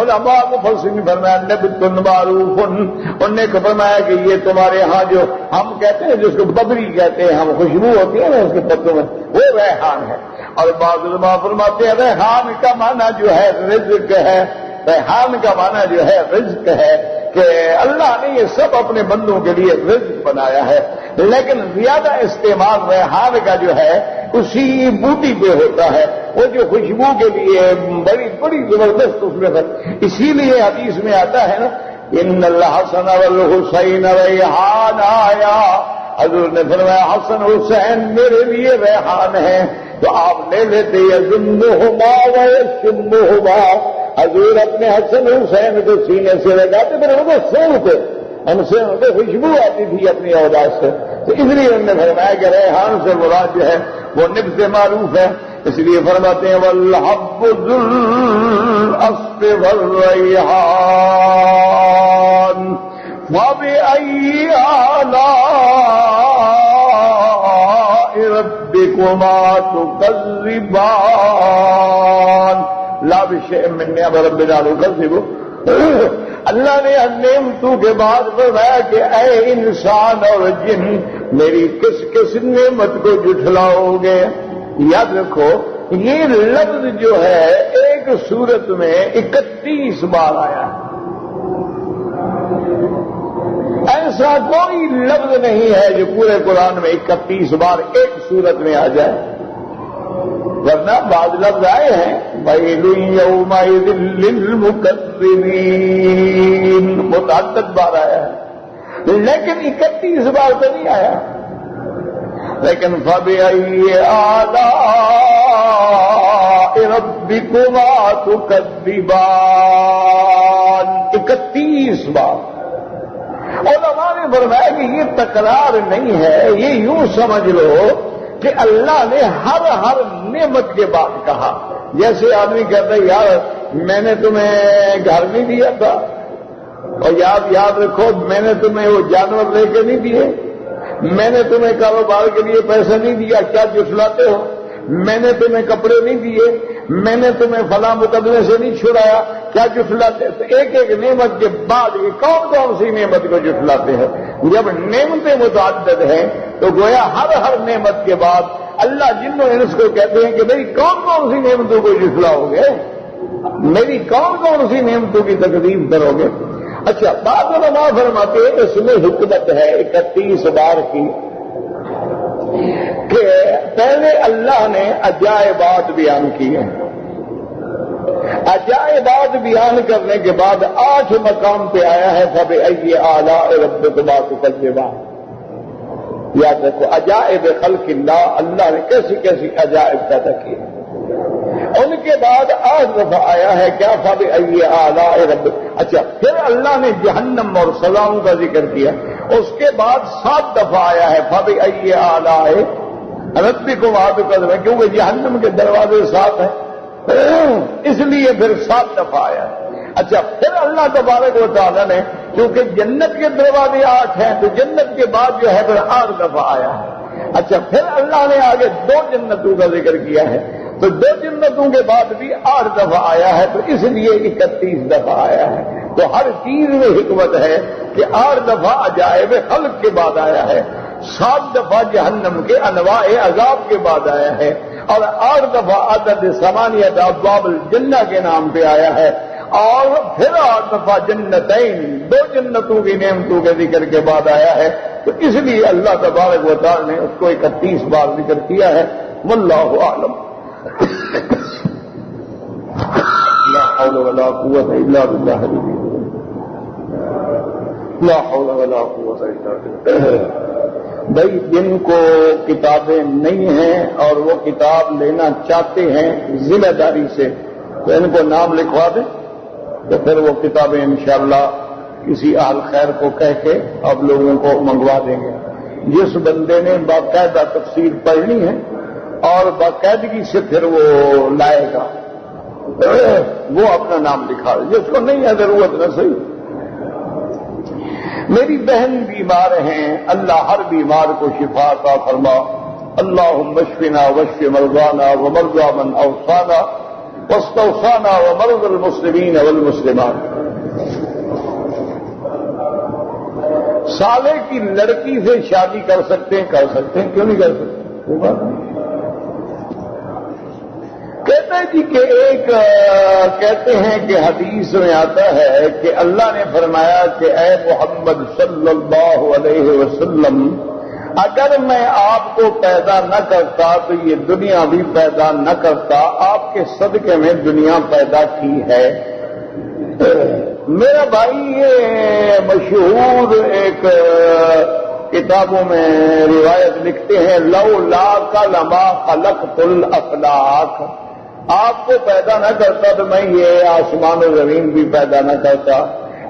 علماء مفسرین فرمایا نبت معروف. انہوں نے فرمایا کہ یہ تمہارے ہاں جو ہم کہتے ہیں جس کو ببری کہتے ہیں ہم, خوشبو ہوتی ہے نا اس کے پتوں میں, وہ ریحان ہے. اور بعض علماء فرماتے ہیں ریحان کا معنی جو ہے رزق ہے. ریحان کا معنی جو ہے رزق ہے کہ اللہ نے یہ سب اپنے بندوں کے لیے رزق بنایا ہے. لیکن زیادہ استعمال ریحان کا جو ہے اسی بوٹی پہ ہوتا ہے, وہ جو خوشبو کے لیے بڑی بڑی زبردست اس میں ہے. اسی لیے حدیث میں آتا ہے نا ان الحسن والحسین ریحان آیا. حضور نے فرمایا حسن حسین میرے لیے ریحان ہیں. تو آپ لے لیتے یزنہما ویشمہما. حضور اپنے حسن حسین کو سینے سے لگاتے پھر ان کو سونتے, ہم سے ان کو خوشبو آتی تھی اپنی اولاد سے. تو اس لیے انہوں نے فرمایا کہ ریحان سے مراد جو ہے وہ نبض معروف ہے. اس لیے فرماتے ہیں والحب ذو العصف والریحان فبأي آلاء ربكما تكذبان لا بشيء من نعم ربنا نكذب. اللہ نے نعمتوں کے بعد فرمایا کہ اے انسان اور جن میری کس کس نعمت کو جھٹلاؤ گے. یاد رکھو یہ لفظ جو ہے ایک سورت میں 31 بار آیا ہے. ایسا کوئی لفظ نہیں ہے جو پورے قرآن میں 31 بار ایک سورت میں آ جائے. ورنہ بعض لفظ آئے ہیں وَيْلٌ يَوْمَئِذٍ لِّلْمُكَذِّبِينَ متعدد بار آیا ہے لیکن 31 بار تو نہیں آیا. لیکن فَبِأَيِّ آلَاءِ رَبِّكُمَا تُكَذِّبَانِ 31 بار. علماء نے فرمایا کہ یہ تکرار نہیں ہے, یہ یوں سمجھ لو کہ اللہ نے ہر نعمت کے بعد کہا. جیسے آدمی کہتا ہے یار میں نے تمہیں گھر نہیں دیا تھا, اور یاد رکھو میں نے تمہیں وہ جانور لے کے نہیں دیے, میں نے تمہیں کاروبار کے لیے پیسہ نہیں دیا, کیا جھٹلاتے ہو, میں نے تمہیں کپڑے نہیں دیے, میں نے تمہیں فلاں مقدمے سے نہیں چھڑایا, کیا جھٹلاتے. تو ایک ایک نعمت کے بعد یہ کون سی نعمت کو جھٹلاتے ہیں. جب نعمتیں متعدد ہیں تو گویا ہر نعمت کے بعد اللہ جن و انس کو کہتے ہیں کہ میری کون سی نعمتوں کو جھٹلاؤ گے, میری کون سی نعمتوں کی تکلیف کرو گے. اچھا بعض علماء فرماتے ہیں اس میں حکمت ہے 31 بار کی کہ پہلے اللہ نے عجائبات بیان کیے. عجائبات بیان کرنے کے بعد 8 مقام پہ آیا ہے فبأي آلاء ربكما تكذبان. یاد رکھو عجائب خلق اللہ نے کیسی کیسی عجائب پیدا کیے. ان کے بعد 8 دفعہ آیا ہے کیا فبأي آلاء ربك. اچھا پھر اللہ نے جہنم اور سزاؤں کا ذکر کیا. اس کے بعد 7 دفعہ آیا ہے فبأي آلاء ربكما تكذبان, کیونکہ جہنم کے دروازے 7 ہیں اس لیے پھر 7 دفعہ آیا ہے. اچھا پھر اللہ تبارک و تعالیٰ نے کیونکہ جنت کے دروازے 8 ہیں تو جنت کے بعد جو ہے پھر 8 دفعہ آیا ہے. اچھا پھر اللہ نے آگے 2 جنتوں کا ذکر کیا ہے تو 2 جنتوں کے بعد بھی 8 دفعہ آیا ہے, تو اس لیے 31 دفعہ آیا ہے. تو ہر چیز میں حکمت ہے کہ 8 دفعہ عجائب خلق کے بعد آیا ہے, 7 دفعہ جہنم کے انواع عذاب کے بعد آیا ہے, اور 8 دفعہ عدد ثمانیۃ ابواب الجنہ کے نام پہ آیا ہے, اور پھر 8 دفعہ جنتین 2 جنتوں کی نعمتوں کے ذکر کے بعد آیا ہے. تو اس لیے اللہ تبارک و تعالی نے اس کو 31 بار ذکر کیا ہے. واللہ اعلم. لا حول ولا قوت الا باللہ لا حول ولا قوت الا باللہ. بھائی جن کو کتابیں نہیں ہیں اور وہ کتاب لینا چاہتے ہیں ذمہ داری سے تو ان کو نام لکھوا دیں تو پھر وہ کتابیں انشاءاللہ کسی اہل خیر کو کہہ کے آپ لوگوں کو منگوا دیں گے. جس بندے نے باقاعدہ تفسیر پڑھنی ہے اور باقاعدگی سے پھر وہ لائے گا وہ اپنا نام لکھا دے. جس کو نہیں ہے ضرورت نہ صحیح. میری بہن بیمار ہیں، اللہ ہر بیمار کو شفا عطا فرما. اللہم اشفنا واشف مرضانا ومرضى من اوصانا واستوصانا ومرضى المسلمین والمسلمات. سالے کی لڑکی سے شادی کر سکتے ہیں؟ کر سکتے ہیں، کیوں نہیں کر سکتے؟ کہتے ہیں جی کہ ایک کہتے ہیں کہ حدیث میں آتا ہے کہ اللہ نے فرمایا کہ اے محمد صلی اللہ علیہ وسلم اگر میں آپ کو پیدا نہ کرتا تو یہ دنیا بھی پیدا نہ کرتا، آپ کے صدقے میں دنیا پیدا کی ہے. میرا بھائی یہ مشہور ایک کتابوں میں روایت لکھتے ہیں لولاک لما خلقت الافلاک. آپ کو پیدا نہ کرتا تو میں یہ آسمان و زمین بھی پیدا نہ کرتا.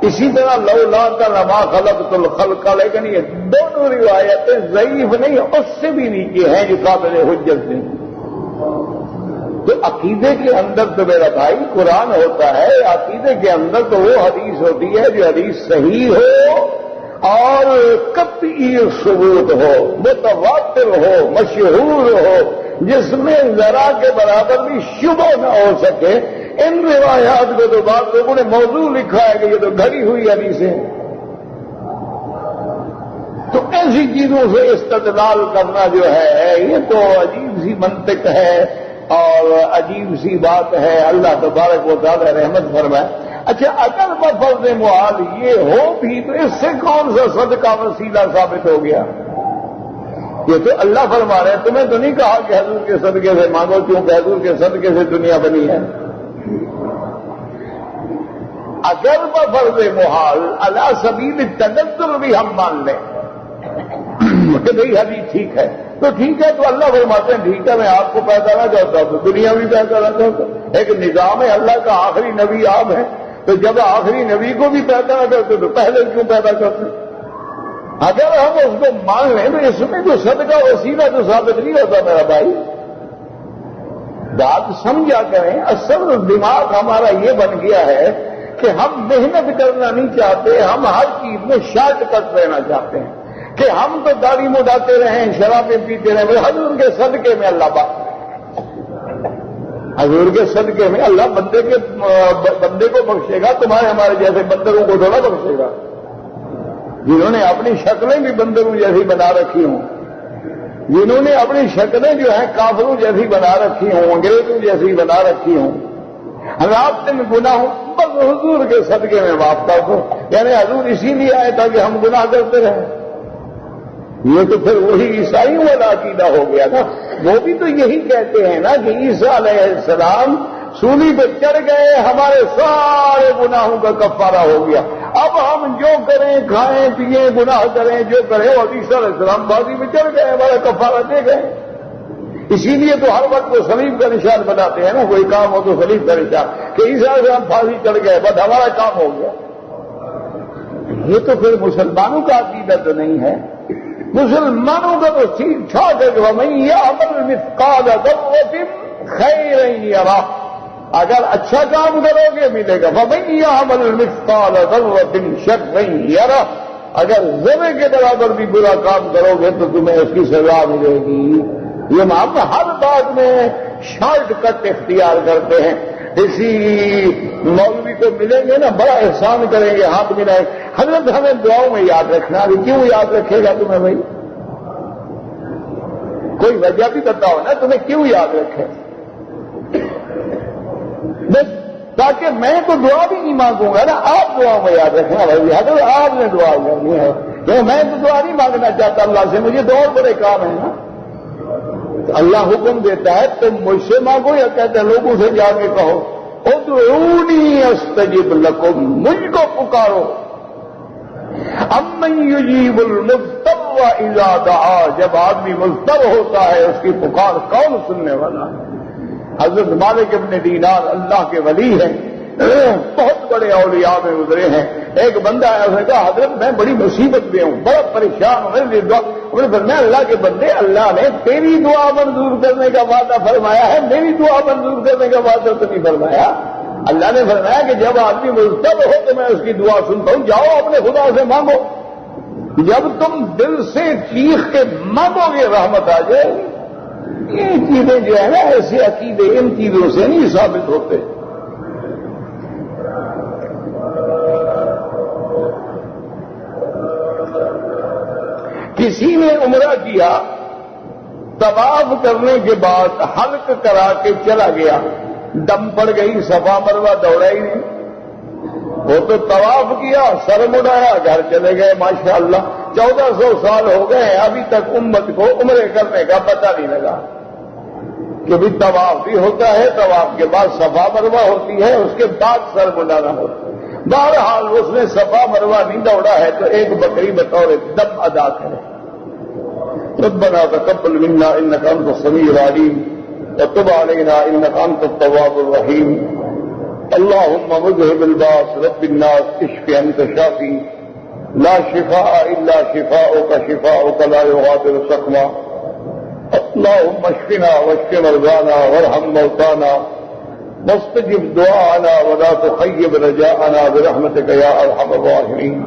اسی طرح لولاک لما خلقت الخلق. لیکن یہ دونوں روایتیں ضعیف نہیں، اس سے بھی نیچے ہیں جو قابل حجت نہیں. تو عقیدے کے اندر تو میرا بھائی قرآن ہوتا ہے، عقیدے کے اندر تو وہ حدیث ہوتی ہے جو حدیث صحیح ہو اور قطعی ثبوت ہو، متواتر ہو، مشہور ہو، جس میں ذرا کے برابر بھی شبہ نہ ہو سکے. ان روایات کو تو بعض لوگوں نے موضوع لکھا ہے کہ یہ تو گھڑی ہوئی حدیثیں. تو ایسی چیزوں سے استدلال کرنا جو ہے یہ تو عجیب سی منطق ہے اور عجیب سی بات ہے. اللہ تبارک و تعالی رحمت فرمائے. اچھا اگر بفرض محال یہ ہو بھی تو اس سے کون سا صدقہ وسیلہ ثابت ہو گیا؟ یہ تو اللہ فرما رہے ہیں. تمہیں تو نہیں کہا کہ حضور کے صدقے سے مانگو کیونکہ حضور کے صدقے سے دنیا بنی ہے. اگر بفرض محال علی سبیل التنزل بھی ہم مان لیں کہ بھئی حدیث ٹھیک ہے تو ٹھیک ہے. تو اللہ فرماتے ہیں ٹھیک ہے میں آپ کو پیدا نہ کرتا تو دنیا بھی پیدا نہ کرتا. ایک نظام ہے اللہ کا، آخری نبی آپ ہیں تو جب آخری نبی کو بھی پیدا نہ کرتے تو پہلے کیوں پیدا کرتے؟ اگر ہم اس کو مان لیں تو اس میں تو صدقہ وسیلہ تو ثابت نہیں ہوتا میرا بھائی. بات سمجھا کریں. اصل دماغ ہمارا یہ بن گیا ہے کہ ہم محنت کرنا نہیں چاہتے، ہم ہر چیز میں شارٹ کٹ رہنا چاہتے ہیں کہ ہم تو داڑھی مڈاتے رہیں، شرابیں پیتے رہیں. حضور کے صدقے میں اللہ بات، حضور کے صدقے میں اللہ بندے کو بخشے گا. تمہارے ہمارے جیسے بندروں کو تھوڑا بخشے گا جنہوں نے اپنی شکلیں بھی بندروں جیسی بنا رکھی ہوں، جنہوں نے اپنی شکلیں جو ہیں کافروں جیسی بنا رکھی ہوں، انگریزوں جیسی بنا رکھی ہوں. رات میں گناہ بس حضور کے صدقے میں معاف کر دو. یعنی حضور اسی لیے آئے تاکہ ہم گناہ کرتے رہیں. یہ تو پھر وہی عیسائیوں والا عقیدہ ہو گیا نا. وہ بھی تو یہی کہتے ہیں نا کہ عیسیٰ علیہ السلام سولی پہ چڑھ گئے، ہمارے سارے گناہوں کا کفارہ ہو گیا، اب ہم جو کریں کھائیں پیئیں گناہ کریں جو کریں. اور عیسیٰ علیہ السلام بازی میں چڑھ گئے، ہمارا کفارہ دے گئے. اسی لیے تو ہر وقت وہ صلیب کا نشان بناتے ہیں نا. کوئی کام ہو تو صلیب کا نشان کہ عیسیٰ علیہ السلام پھانسی چڑھ گئے بس ہمارا کام ہو گیا. یہ تو پھر مسلمانوں کا عقیدہ تو نہیں ہے. مسلمانوں کا تو ٹھیک ٹھاک ہے کہ وَمَن يَعْمَلْ مِثْقَالَ ذَرَّةٍ خَيْرًا يَرَهُ. اگر اچھا کام کرو گے ملے گا. وَمَن يَعْمَلْ مِثْقَالَ ذَرَّةٍ شَرًّا يَرَهُ. اگر ذرے کے برابر بھی برا کام کرو گے تو تمہیں اس کی سزا ملے گی. یہ ہم ہر بات میں شارٹ کٹ اختیار کرتے ہیں. اسی مولوی کو ملیں گے نا بڑا احسان کریں گے، ہاتھ ملائیں. حضرت ہمیں دعاؤں میں یاد رکھنا. کیوں یاد رکھے گا تمہیں بھائی؟ کوئی وجہ بھی بتاؤ نا تمہیں کیوں یاد رکھے. بس تاکہ میں تو دعا بھی نہیں مانگوں گا نا، آپ دعاؤں میں یاد رکھنا بھائی. حضرت آپ نے دعا کرنی ہے. میں تو دعا نہیں مانگنا چاہتا اللہ سے، مجھے تو اور بڑے کام ہیں نا. اللہ حکم دیتا ہے تم مجھ سے مانگو یا کہتے ہیں لوگوں سے جا کے کہو ادعونی استجب لکم، مجھ کو پکارو. امن یجیب المضطر اذا دعا، جب آدمی مضطر ہوتا ہے اس کی پکار کون سننے والا؟ حضرت مالک ابن دینار اللہ کے ولی ہیں، بہت بڑے اولیاء میں گزرے ہیں. ایک بندہ ہے، اس نے کہا حضرت میں بڑی مصیبت میں ہوں، بڑا پریشان ہوں، میں اللہ کے بندے اللہ نے تیری دعا منظور کرنے کا وعدہ فرمایا ہے، میری دعا منظور کرنے کا وعدہ تو نہیں فرمایا. اللہ نے فرمایا کہ جب آدمی مضطر ہو تو میں اس کی دعا سنتا ہوں، جاؤ اپنے خدا سے مانگو. جب تم دل سے چیخ کے مانگو گے رحمت آ جائے گی. یہ چیزیں جو ہے نا ایسے عقیدے ان چیزوں سے نہیں ثابت ہوتے. کسی نے عمرہ کیا، طواف کرنے کے بعد حلق کرا کے چلا گیا، دم پڑ گئی، صفا مروہ دوڑا ہی نہیں. وہ تو طواف کیا، سر مڑایا، گھر چلے گئے. ماشاءاللہ 1400 سال ہو گئے ہیں، ابھی تک امت کو عمرے کرنے کا پتہ نہیں لگا کہ بھی طواف بھی ہوتا ہے، طواف کے بعد صفا مروہ ہوتی ہے، اس کے بعد سر مڑانا ہوتا ہے. بہرحال اس نے صفا مروہ نہیں دوڑا ہے تو ایک بکری بطور دم ادا کرے. ربنا تقبل منا انك انت السميع العليم وتب علينا انك انت التواب الرحيم. اللهم مذهب الباس رب الناس اشف انت شافي لا شفاء الا شفاؤك شفاؤك لا يغادر سقما. اللهم اشفنا واشف مرضانا وارحم موتانا واستجب دعاءنا ولا تخيب رجاءنا برحمتك يا ارحم الراحمين.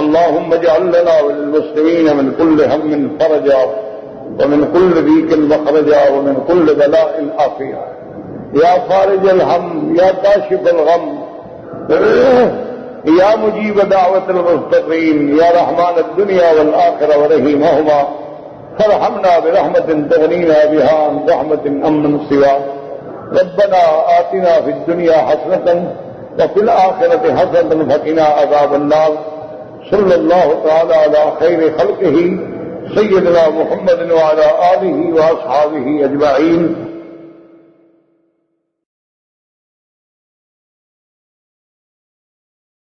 اللهم اجعل لنا وللمسلمين من كل هم فرجا ومن كل ضيق مخرجا ومن كل بلاء عافية. يا فارج الهم يا كاشف الغم يا مجيب دعوة المضطرين يا رحمن الدنيا والآخرة ورحيمهما فارحمنا برحمة تغنينا بها عن رحمة أمن سواك. ربنا آتنا في الدنيا حسنة وفي الآخرة حسنة وقنا عذاب النار. صلی اللہ تعالی علی خیر خلقہ سیدنا محمد وعلی آلہ واصحابہ اجمعین.